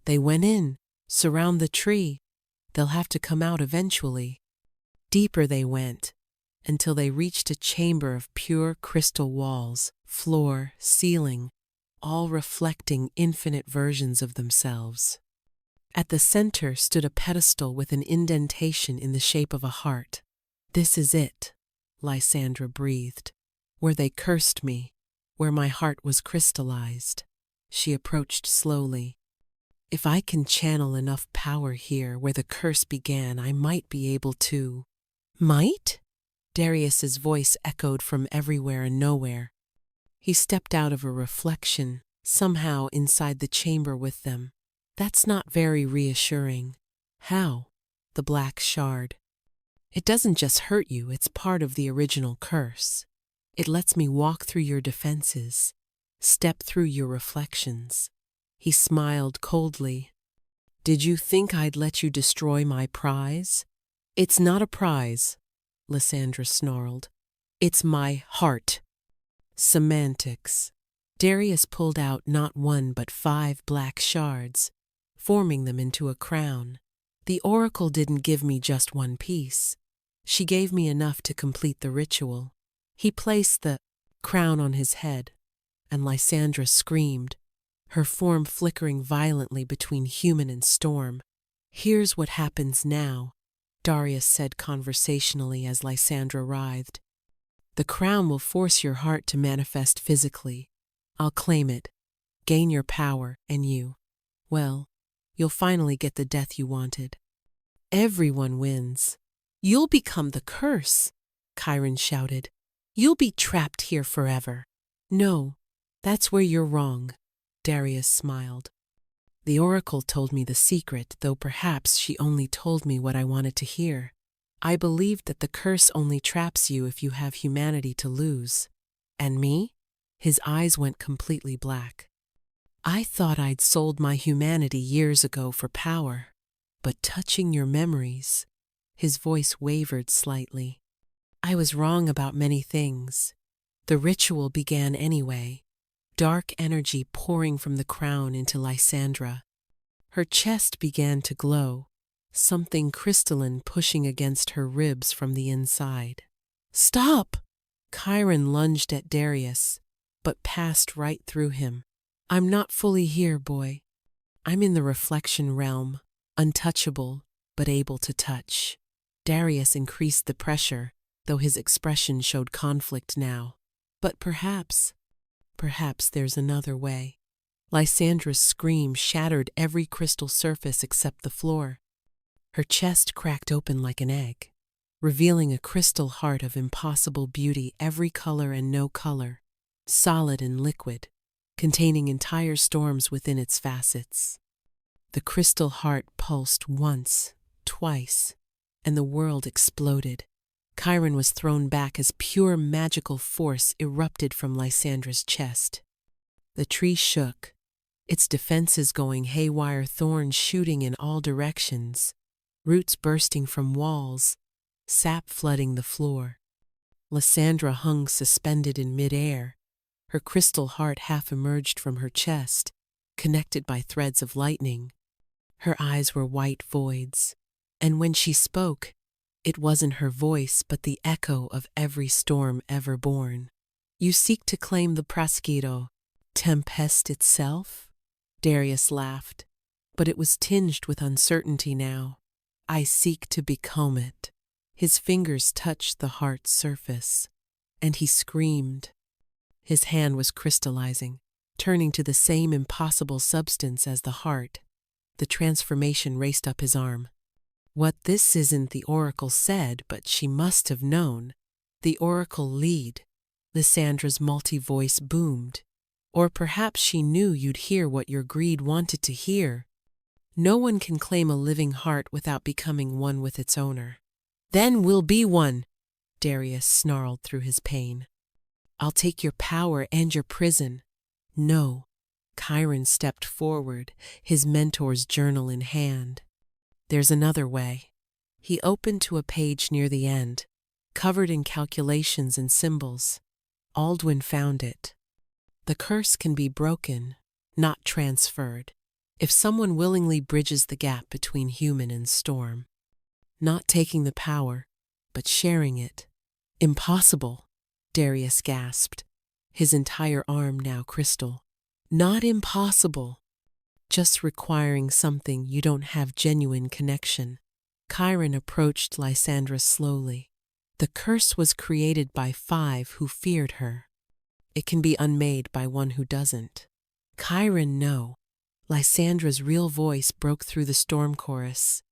They went in, surround the tree. They'll have to come out eventually. Deeper they went, until they reached a chamber of pure crystal walls, floor, ceiling, all reflecting infinite versions of themselves. At the center stood a pedestal with an indentation in the shape of a heart. This is it, Lysandra breathed. Where they cursed me, where my heart was crystallized. She approached slowly. If I can channel enough power here where the curse began, I might be able to. Might? Darius's voice echoed from everywhere and nowhere. He stepped out of a reflection, somehow inside the chamber with them. That's not very reassuring. How? The black shard. It doesn't just hurt you, it's part of the original curse. It lets me walk through your defenses, step through your reflections. He smiled coldly. Did you think I'd let you destroy my prize? It's not a prize, Lysandra snarled. It's my heart. Semantics. Darius pulled out not one but 5 black shards, forming them into a crown. The oracle didn't give me just one piece. She gave me enough to complete the ritual. He placed the crown on his head, and Lysandra screamed, her form flickering violently between human and storm. Here's what happens now, Darius said conversationally as Lysandra writhed. The crown will force your heart to manifest physically. I'll claim it, gain your power, and well, you'll finally get the death you wanted. Everyone wins. You'll become the curse, Chiron shouted. You'll be trapped here forever. No, that's where you're wrong, Darius smiled. The oracle told me the secret, though perhaps she only told me what I wanted to hear. I believed that the curse only traps you if you have humanity to lose. And me? His eyes went completely black. I thought I'd sold my humanity years ago for power. But touching your memories, his voice wavered slightly. I was wrong about many things. The ritual began anyway. Dark energy pouring from the crown into Lysandra. Her chest began to glow, something crystalline pushing against her ribs from the inside. "Stop!" Chiron lunged at Darius, but passed right through him. "I'm not fully here, boy. I'm in the reflection realm, untouchable, but able to touch." Darius increased the pressure, though his expression showed conflict now. "But perhaps there's another way." Lysandra's scream shattered every crystal surface except the floor. Her chest cracked open like an egg, revealing a crystal heart of impossible beauty, every color and no color, solid and liquid, containing entire storms within its facets. The crystal heart pulsed once, twice, and the world exploded. Chiron was thrown back as pure magical force erupted from Lysandra's chest. The tree shook, its defenses going haywire, thorns shooting in all directions, roots bursting from walls, sap flooding the floor. Lysandra hung suspended in midair, her crystal heart half emerged from her chest, connected by threads of lightning. Her eyes were white voids, and when she spoke, it wasn't her voice but the echo of every storm ever born. "You seek to claim the Prosciutto, Tempest itself?" Darius laughed, but it was tinged with uncertainty now. "I seek to become it." His fingers touched the heart's surface, and he screamed. His hand was crystallizing, turning to the same impossible substance as the heart. The transformation raced up his arm. "What this isn't," the oracle said, but she must have known. "The oracle lead," Lysandra's multi-voice boomed. "Or perhaps she knew you'd hear what your greed wanted to hear. No one can claim a living heart without becoming one with its owner." "Then we'll be one," Darius snarled through his pain. "I'll take your power and your prison." "No." Chiron stepped forward, his mentor's journal in hand. "There's another way." He opened to a page near the end, covered in calculations and symbols. Aldwin found it. "The curse can be broken, not transferred, if someone willingly bridges the gap between human and storm. Not taking the power, but sharing it." "Impossible," Darius gasped, his entire arm now crystal. "Not impossible, just requiring something you don't have genuine connection." Chiron approached Lysandra slowly. "The curse was created by 5 who feared her. It can be unmade by one who doesn't." "Chiron, no." Lysandra's real voice broke through the storm chorus.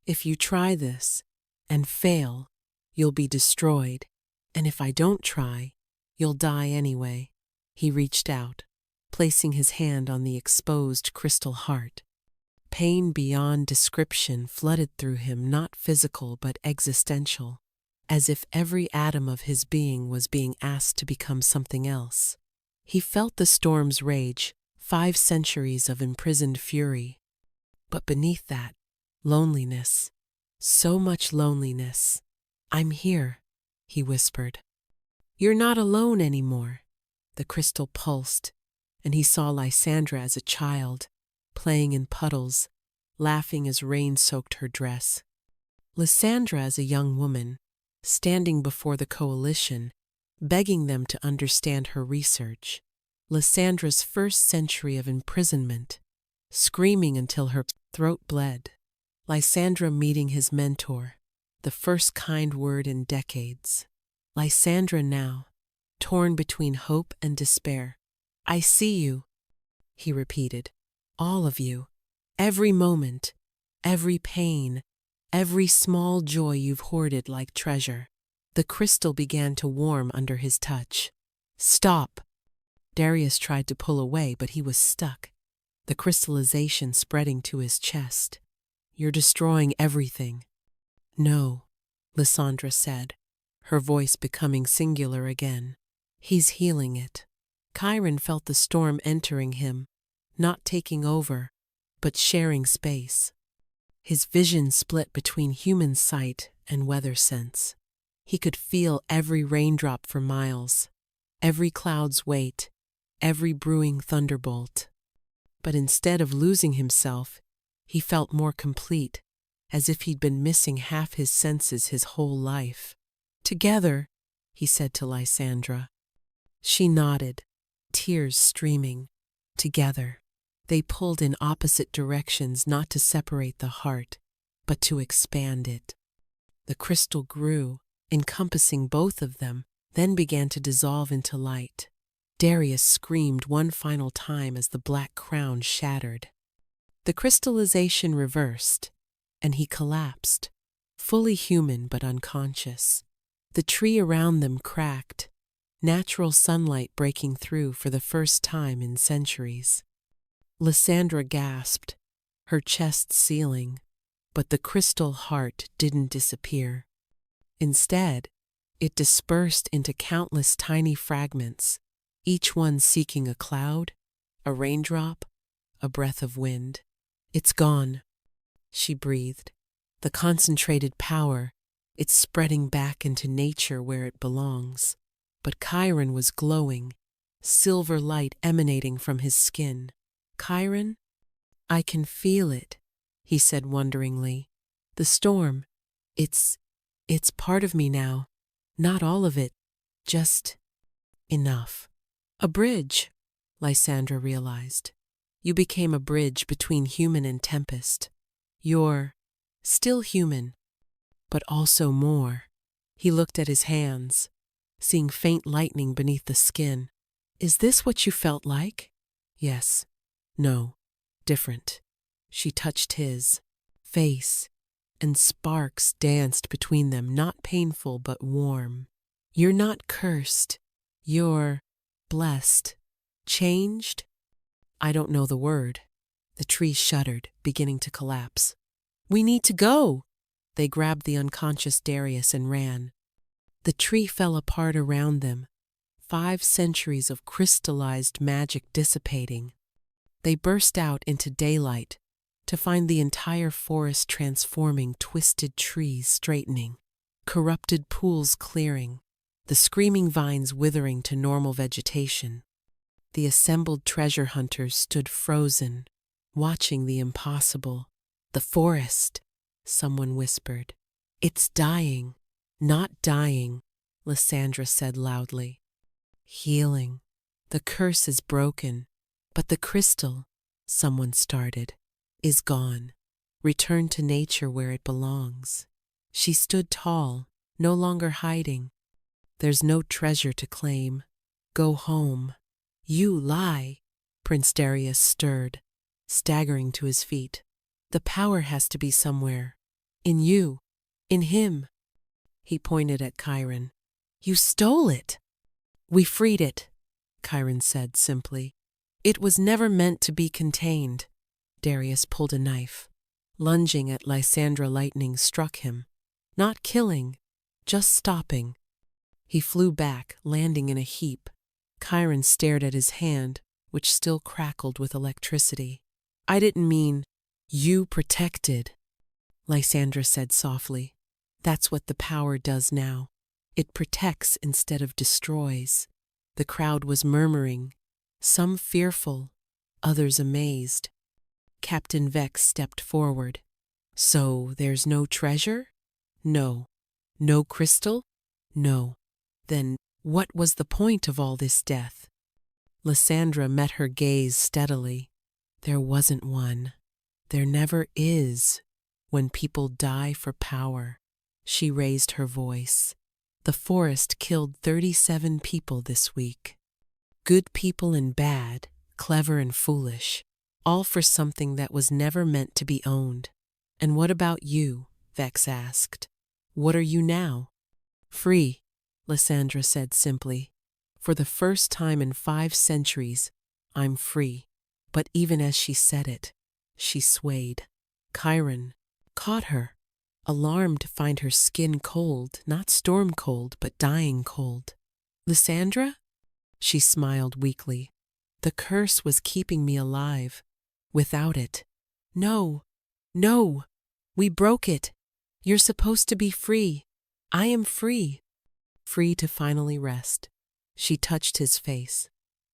"If you try this and fail, you'll be destroyed. And if I don't try, you'll die anyway." He reached out, placing his hand on the exposed crystal heart. Pain beyond description flooded through him, not physical but existential, as if every atom of his being was being asked to become something else. He felt the storm's rage, 5 centuries of imprisoned fury. But beneath that, loneliness. So much loneliness. "I'm here," he whispered. "You're not alone anymore." The crystal pulsed, and he saw Lysandra as a child, playing in puddles, laughing as rain soaked her dress. Lysandra as a young woman, standing before the coalition, begging them to understand her research. Lysandra's first century of imprisonment, screaming until her throat bled. Lysandra meeting his mentor, the first kind word in decades. Lysandra now, torn between hope and despair. "I see you," he repeated. "All of you. Every moment, every pain, every small joy you've hoarded like treasure." The crystal began to warm under his touch. "Stop!" Darius tried to pull away, but he was stuck, the crystallization spreading to his chest. "You're destroying everything." "No," Lysandra said, her voice becoming singular again. "He's healing it." Chiron felt the storm entering him, not taking over, but sharing space. His vision split between human sight and weather sense. He could feel every raindrop for miles, every cloud's weight, every brewing thunderbolt. But instead of losing himself, he felt more complete, as if he'd been missing half his senses his whole life. "Together," he said to Lysandra. She nodded, tears streaming. Together. They pulled in opposite directions, not to separate the heart, but to expand it. The crystal grew, encompassing both of them, then began to dissolve into light. Darius screamed one final time as the black crown shattered. The crystallization reversed, and he collapsed, fully human but unconscious. The tree around them cracked, natural sunlight breaking through for the first time in centuries. Lysandra gasped, her chest sealing, but the crystal heart didn't disappear. Instead, it dispersed into countless tiny fragments, each one seeking a cloud, a raindrop, a breath of wind. "It's gone," she breathed. "The concentrated power, it's spreading back into nature where it belongs." But Chiron was glowing, silver light emanating from his skin. "Chiron? I can feel it," he said wonderingly. "The storm, it's part of me now. Not all of it, just enough." "A bridge," Lysandra realized. "You became a bridge between human and tempest. You're still human, but also more." He looked at his hands, seeing faint lightning beneath the skin. "Is this what you felt like?" "Yes. No. Different." She touched his face, and sparks danced between them, not painful but warm. "You're not cursed. You're blessed. Changed? I don't know the word." The tree shuddered, beginning to collapse. "We need to go!" They grabbed the unconscious Darius and ran. The tree fell apart around them, 5 centuries of crystallized magic dissipating. They burst out into daylight to find the entire forest transforming, twisted trees straightening, corrupted pools clearing, the screaming vines withering to normal vegetation. The assembled treasure hunters stood frozen, watching the impossible. "The forest," someone whispered. "It's dying." "Not dying," Lysandra said loudly. "Healing. The curse is broken, but the crystal," someone started, "is gone. Returned to nature where it belongs." She stood tall, no longer hiding. "There's no treasure to claim. Go home." "You lie," Prince Darius stirred, staggering to his feet. "The power has to be somewhere. In you. In him." He pointed at Chiron. "You stole it." "We freed it," Chiron said simply. "It was never meant to be contained." Darius pulled a knife. Lunging at Lysandra, lightning struck him. Not killing, just stopping. He flew back, landing in a heap. Chiron stared at his hand, which still crackled with electricity. "I didn't mean you protected," Lysandra said softly. "That's what the power does now. It protects instead of destroys." The crowd was murmuring, some fearful, others amazed. Captain Vex stepped forward. "So there's no treasure?" "No." "No crystal?" "No." "Then what was the point of all this death?" Lysandra met her gaze steadily. "There wasn't one. There never is when people die for power." She raised her voice. "The forest killed 37 people this week. Good people and bad, clever and foolish, all for something that was never meant to be owned." "And what about you?" Vex asked. "What are you now?" "Free," Lysandra said simply. "For the first time in 5 centuries, I'm free." But even as she said it, she swayed. Chiron caught her, alarmed to find her skin cold, not storm cold, but dying cold. "Lysandra?" She smiled weakly. "The curse was keeping me alive. Without it." "No, no, we broke it. You're supposed to be free. I am free." "Free to finally rest." She touched his face.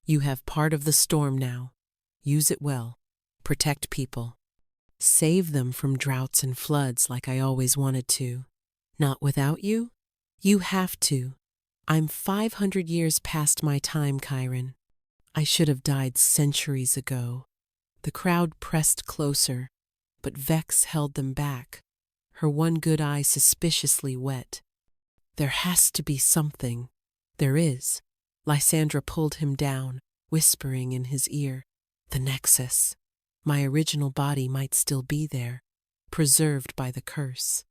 "You have part of the storm now. Use it well. Protect people." Save them from droughts and floods like I always wanted to. Not without you? You have to. I'm 500 years past my time, Chiron. I should have died centuries ago. The crowd pressed closer, but Vex held them back, her one good eye suspiciously wet. There has to be something. There is. Lysandra pulled him down, whispering in his ear. The Nexus. My original body might still be there, preserved by the curse.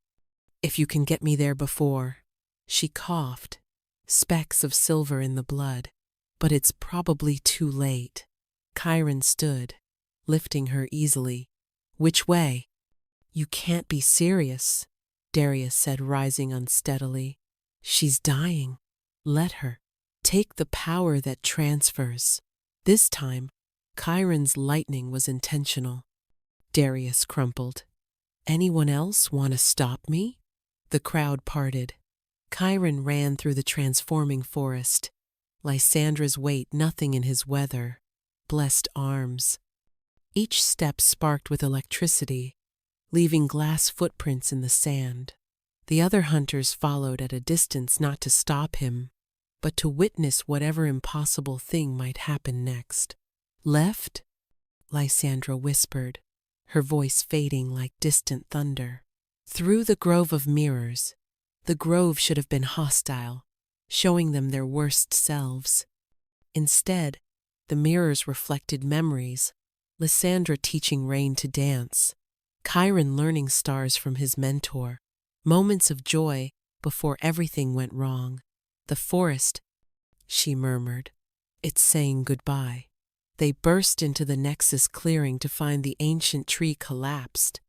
If you can get me there before. She coughed, specks of silver in the blood. But it's probably too late. Chiron stood, lifting her easily. Which way? You can't be serious, Darius said, rising unsteadily. She's dying. Let her. Take the power that transfers. This time, Chiron's lightning was intentional. Darius crumpled. Anyone else want to stop me? The crowd parted. Chiron ran through the transforming forest. Lysandra's weight nothing in his weather, blessed arms. Each step sparked with electricity, leaving glass footprints in the sand. The other hunters followed at a distance, not to stop him, but to witness whatever impossible thing might happen next. Left? Lysandra whispered, her voice fading like distant thunder. Through the grove of mirrors. The grove should have been hostile, showing them their worst selves. Instead, the mirrors reflected memories, Lysandra teaching Rain to dance, Chiron learning stars from his mentor, moments of joy before everything went wrong. The forest, she murmured, it's saying goodbye. They burst into the Nexus clearing to find the ancient tree collapsed,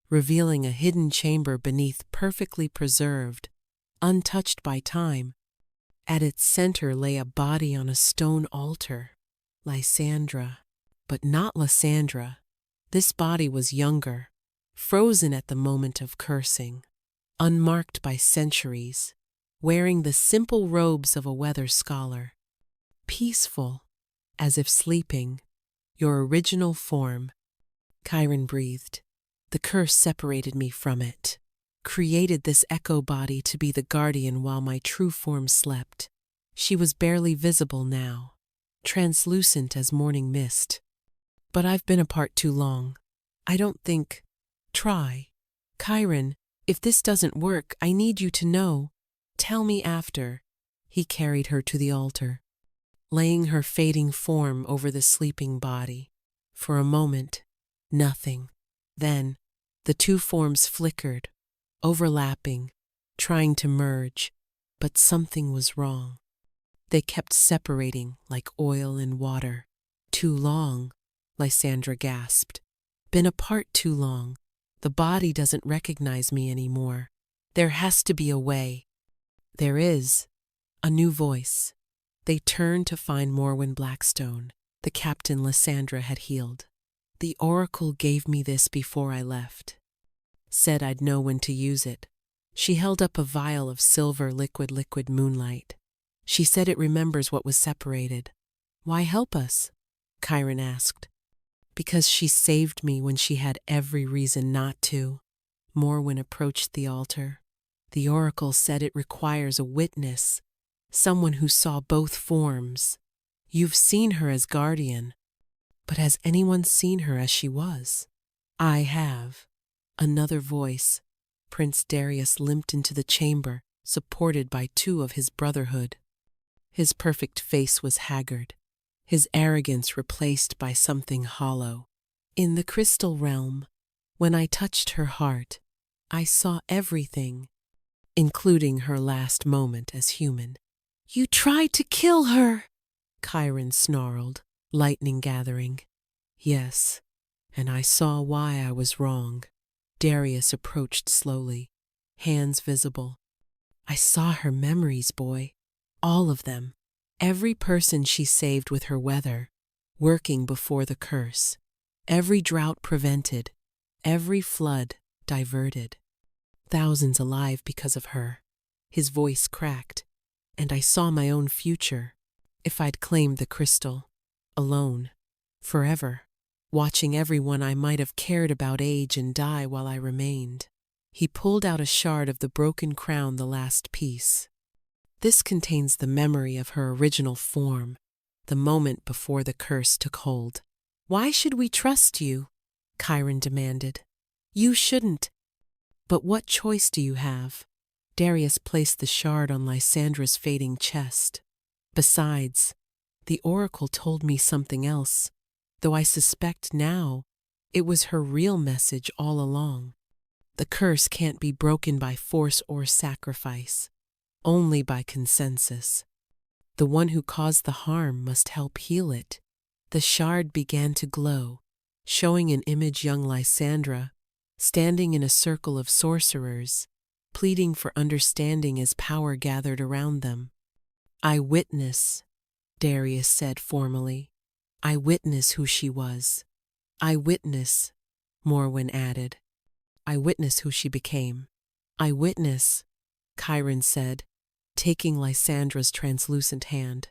revealing a hidden chamber beneath perfectly preserved, untouched by time. At its center lay a body on a stone altar. Lysandra. But not Lysandra. This body was younger, frozen at the moment of cursing, unmarked by centuries, wearing the simple robes of a weather scholar. Peaceful, as if sleeping, your original form. Chiron breathed. The curse separated me from it, created this echo body to be the guardian while my true form slept. She was barely visible now, translucent as morning mist. But I've been apart too long. I don't think. Try. Chiron, if this doesn't work, I need you to know. Tell me after. He carried her to the altar, laying her fading form over the sleeping body. For a moment, nothing. Then, the two forms flickered, overlapping, trying to merge, but something was wrong. They kept separating like oil and water. Too long, Lysandra gasped. Been apart too long. The body doesn't recognize me anymore. There has to be a way. There is. A new voice. They turned to find Morwen Blackstone, the captain Lysandra had healed. The oracle gave me this before I left. Said I'd know when to use it. She held up a vial of silver liquid moonlight. She said it remembers what was separated. Why help us? Chiron asked. Because she saved me when she had every reason not to. Morwen approached the altar. The oracle said it requires a witness, someone who saw both forms. You've seen her as guardian, but has anyone seen her as she was? I have. Another voice. Prince Darius limped into the chamber, supported by two of his brotherhood. His perfect face was haggard, his arrogance replaced by something hollow. In the crystal realm, when I touched her heart, I saw everything, including her last moment as human. You tried to kill her, Chiron snarled, lightning gathering. Yes, and I saw why I was wrong. Darius approached slowly, hands visible. I saw her memories, boy. All of them. Every person she saved with her weather, working before the curse. Every drought prevented. Every flood diverted. Thousands alive because of her. His voice cracked, and I saw my own future. If I'd claimed the crystal, alone, forever. watching everyone I might have cared about age and die while I remained. He pulled out a shard of the broken crown, the last piece. This contains the memory of her original form, the moment before the curse took hold. Why should we trust you? Chiron demanded. You shouldn't. But what choice do you have? Darius placed the shard on Lysandra's fading chest. Besides, the oracle told me something else, though I suspect now it was her real message all along. The curse can't be broken by force or sacrifice, only by consensus. The one who caused the harm must help heal it. The shard began to glow, showing an image young Lysandra, standing in a circle of sorcerers, pleading for understanding as power gathered around them. I witness, Darius said formally. I witness who she was. I witness, Morwen added. I witness who she became. I witness, Chiron said, taking Lysandra's translucent hand.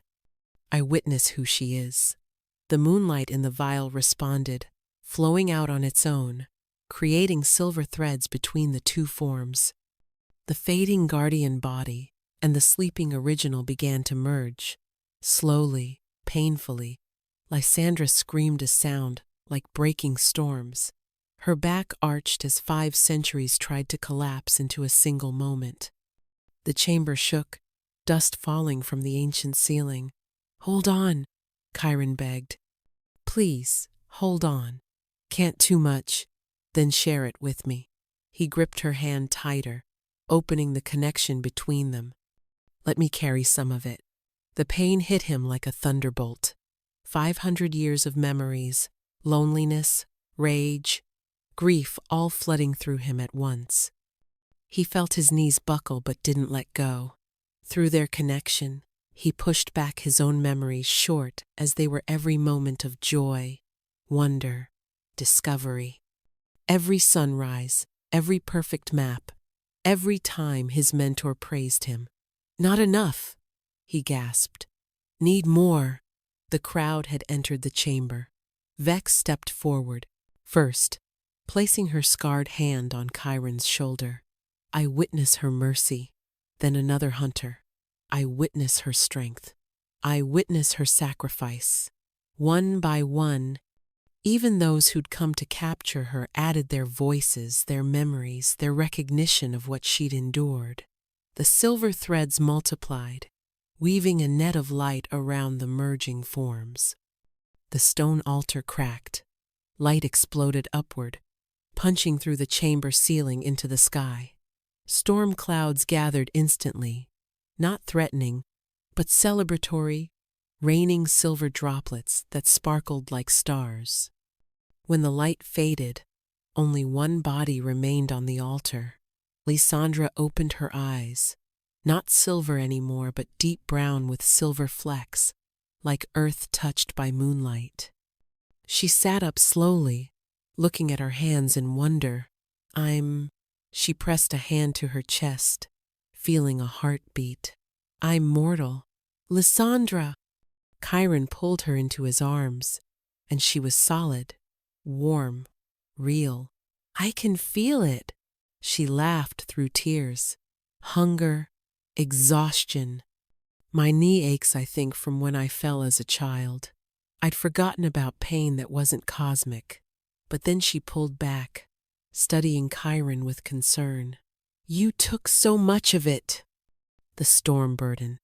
I witness who she is. The moonlight in the vial responded, flowing out on its own, creating silver threads between the two forms. The fading guardian body and the sleeping original began to merge. Slowly, painfully, Lysandra screamed a sound like breaking storms. Her back arched as 5 centuries tried to collapse into a single moment. The chamber shook, dust falling from the ancient ceiling. Hold on, Chiron begged. Please, hold on. Can't too much, then share it with me. He gripped her hand tighter, opening the connection between them. Let me carry some of it. The pain hit him like a thunderbolt. 500 years of memories, loneliness, rage, grief all flooding through him at once. He felt his knees buckle but didn't let go. Through their connection, he pushed back his own memories short as they were every moment of joy, wonder, discovery. Every sunrise, every perfect map, every time his mentor praised him. Not enough, he gasped. Need more. The crowd had entered the chamber. Vex stepped forward, first, placing her scarred hand on Chiron's shoulder. I witness her mercy. Then another hunter. I witness her strength. I witness her sacrifice. One by one, even those who'd come to capture her added their voices, their memories, their recognition of what she'd endured. The silver threads multiplied, weaving a net of light around the merging forms. The stone altar cracked. Light exploded upward, punching through the chamber ceiling into the sky. Storm clouds gathered instantly, not threatening, but celebratory, raining silver droplets that sparkled like stars. When the light faded, only one body remained on the altar. Lysandra opened her eyes, not silver anymore, but deep brown with silver flecks, like earth touched by moonlight. She sat up slowly, looking at her hands in wonder. She pressed a hand to her chest, feeling a heartbeat. I'm mortal. Lysandra! Chiron pulled her into his arms, and she was solid, warm, real. I can feel it. She laughed through tears. Hunger, exhaustion. My knee aches, I think, from when I fell as a child. I'd forgotten about pain that wasn't cosmic. But then she pulled back, studying Chiron with concern. You took so much of it. The storm burden.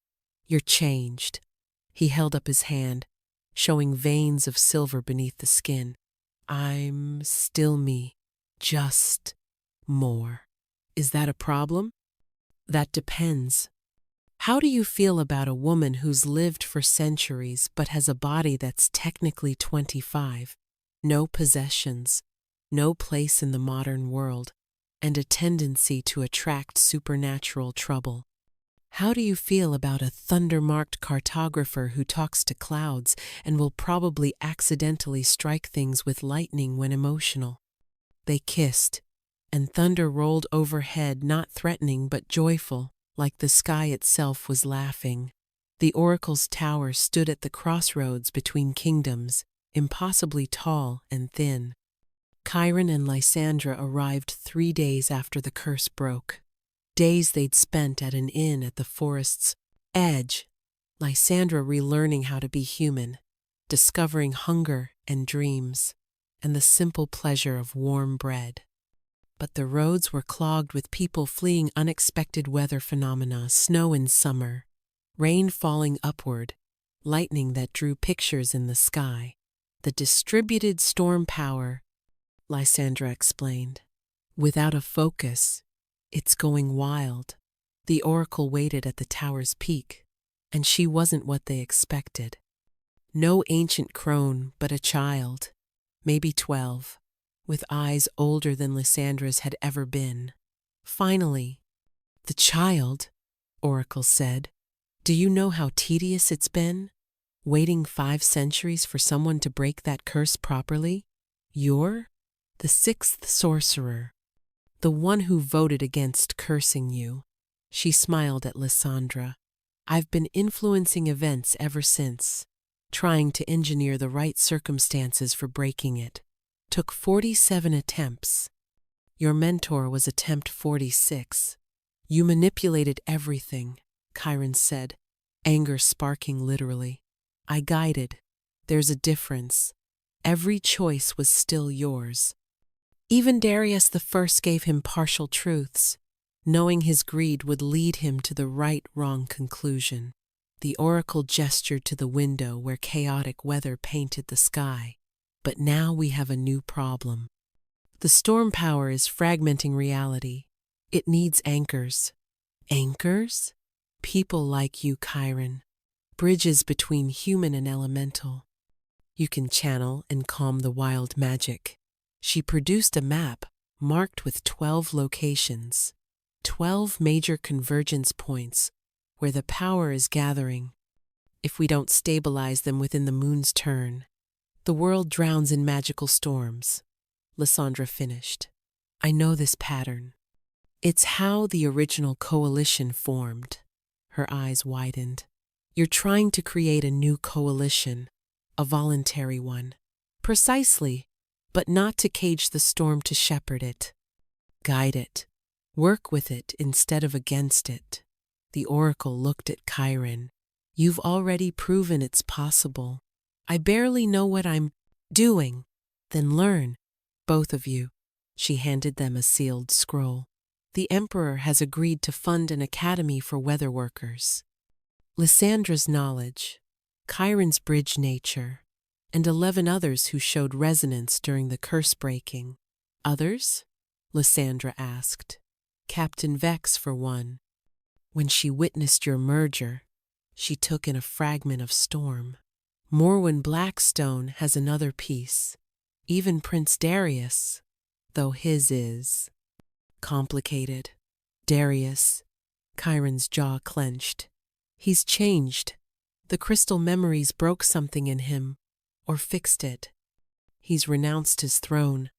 You're changed. He held up his hand, showing veins of silver beneath the skin. I'm still me, just more. Is that a problem? That depends. How do you feel about a woman who's lived for centuries but has a body that's technically 25, no possessions, no place in the modern world, and a tendency to attract supernatural trouble? How do you feel about a thunder-marked cartographer who talks to clouds and will probably accidentally strike things with lightning when emotional? They kissed, and thunder rolled overhead, not threatening but joyful, like the sky itself was laughing. The oracle's tower stood at the crossroads between kingdoms, impossibly tall and thin. Chiron and Lysandra arrived 3 days after the curse broke. Days they'd spent at an inn at the forest's edge, Lysandra relearning how to be human, discovering hunger and dreams, and the simple pleasure of warm bread. But the roads were clogged with people fleeing unexpected weather phenomena, snow in summer, rain falling upward, lightning that drew pictures in the sky. The distributed storm power, Lysandra explained. Without a focus, it's going wild. The oracle waited at the tower's peak, and she wasn't what they expected. No ancient crone, but a child, maybe 12, with eyes older than Lysandra's had ever been. Finally, "The child," Oracle said, "do you know how tedious it's been? Waiting 5 centuries for someone to break that curse properly? You're the 6th sorcerer, the one who voted against cursing you." She smiled at Lysandra. "I've been influencing events ever since, trying to engineer the right circumstances for breaking it. Took 47 attempts. Your mentor was attempt 46. You manipulated everything," Chiron said, anger sparking literally. "I guided. There's a difference. Every choice was still yours." Even Darius the First gave him partial truths, knowing his greed would lead him to the right-wrong conclusion. The oracle gestured to the window where chaotic weather painted the sky. "But now we have a new problem. The storm power is fragmenting reality. It needs anchors." "Anchors?" "People like you, Chiron. Bridges between human and elemental. You can channel and calm the wild magic." She produced a map marked with 12 locations, 12 major convergence points where the power is gathering. If we don't stabilize them within the moon's turn, the world drowns in magical storms, Lysandra finished. "I know this pattern. It's how the original coalition formed." Her eyes widened. "You're trying to create a new coalition, a voluntary one." "Precisely, but not to cage the storm, to shepherd it. Guide it. Work with it instead of against it." The oracle looked at Chiron. "You've already proven it's possible." "I barely know what I'm doing." "Then learn, both of you." She handed them a sealed scroll. "The Emperor has agreed to fund an academy for weather workers." Lysandra's knowledge, Chiron's bridge nature, and 11 others who showed resonance during the curse breaking. "Others?" Lysandra asked. "Captain Vex, for one. When she witnessed your merger, she took in a fragment of storm. Morwen Blackstone has another piece. Even Prince Darius, though his is complicated." "Darius," Chiron's jaw clenched. "He's changed. The crystal memories broke something in him, or fixed it. He's renounced his throne,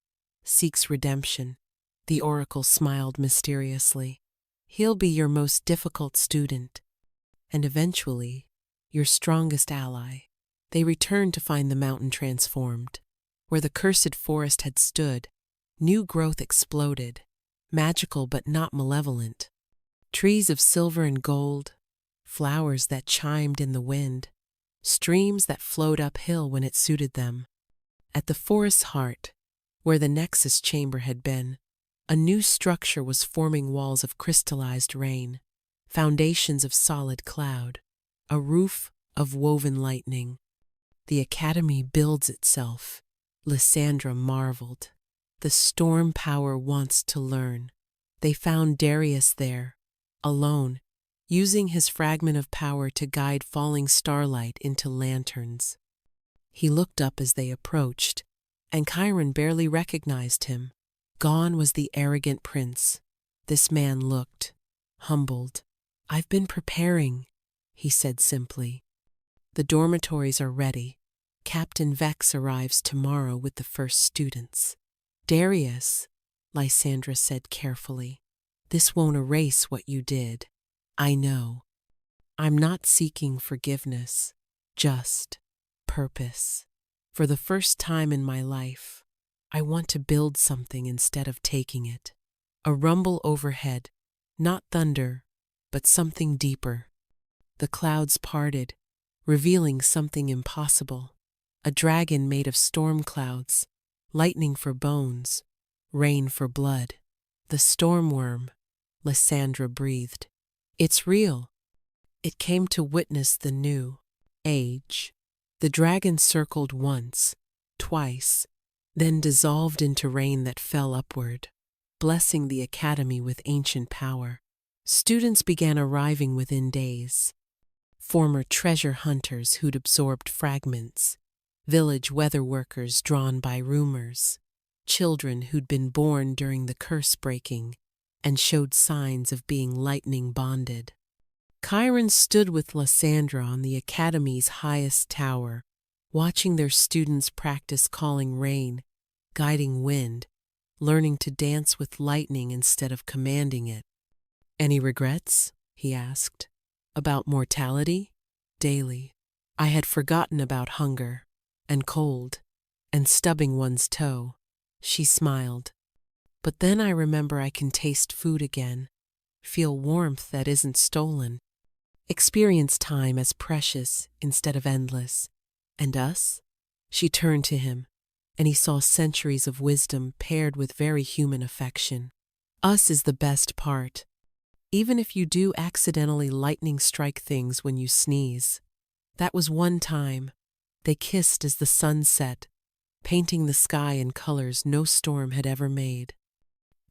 seeks redemption." The oracle smiled mysteriously. "He'll be your most difficult student, and eventually, your strongest ally." They returned to find the mountain transformed. Where the cursed forest had stood, new growth exploded, magical but not malevolent. Trees of silver and gold, flowers that chimed in the wind, streams that flowed uphill when it suited them. At the forest's heart, where the nexus chamber had been, a new structure was forming, walls of crystallized rain, foundations of solid cloud, a roof of woven lightning. "The academy builds itself," Lysandra marveled. "The storm power wants to learn." They found Darius there, alone, using his fragment of power to guide falling starlight into lanterns. He looked up as they approached, and Chiron barely recognized him. Gone was the arrogant prince. This man looked humbled. "I've been preparing," he said simply. "The dormitories are ready. Captain Vex arrives tomorrow with the first students." "Darius," Lysandra said carefully, "this won't erase what you did. I know. I'm not seeking forgiveness, just purpose." For the first time in my life, I want to build something instead of taking it. A rumble overhead, not thunder, but something deeper. The clouds parted, revealing something impossible. A dragon made of storm clouds, lightning for bones, rain for blood. The storm worm, Lysandra breathed. It's real. It came to witness the new age. The dragon circled once, twice, then dissolved into rain that fell upward, blessing the academy with ancient power. Students began arriving within days. Former treasure hunters who'd absorbed fragments, village weather workers drawn by rumors, children who'd been born during the curse breaking and showed signs of being lightning bonded. Chiron stood with Lysandra on the academy's highest tower, watching their students practice calling rain, guiding wind, learning to dance with lightning instead of commanding it. Any regrets? He asked. About mortality? Daily. I had forgotten about hunger, and cold, and stubbing one's toe. She smiled. But then I remember I can taste food again, feel warmth that isn't stolen, experience time as precious instead of endless. And us? She turned to him, and he saw centuries of wisdom paired with very human affection. Us is the best part. Even if you do accidentally lightning strike things when you sneeze. That was one time. They kissed as the sun set, painting the sky in colors no storm had ever made.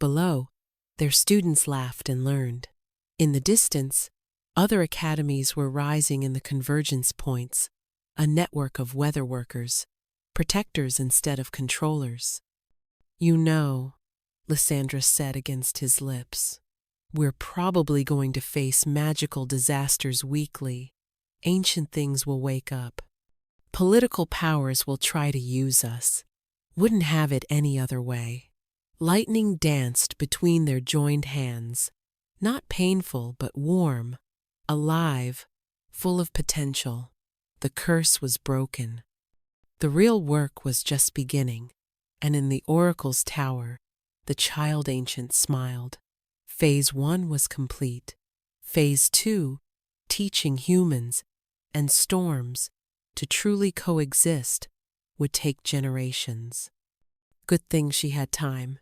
Below, their students laughed and learned. In the distance, other academies were rising in the convergence points, a network of weather workers, protectors instead of controllers. You know, Lysandra said against his lips, we're probably going to face magical disasters weekly. Ancient things will wake up. Political powers will try to use us. Wouldn't have it any other way. Lightning danced between their joined hands, not painful but warm, alive, full of potential. The curse was broken. The real work was just beginning, and in the oracle's tower, the child ancient smiled. Phase 1 was complete. Phase 2, teaching humans and storms to truly coexist, would take generations. Good thing she had time.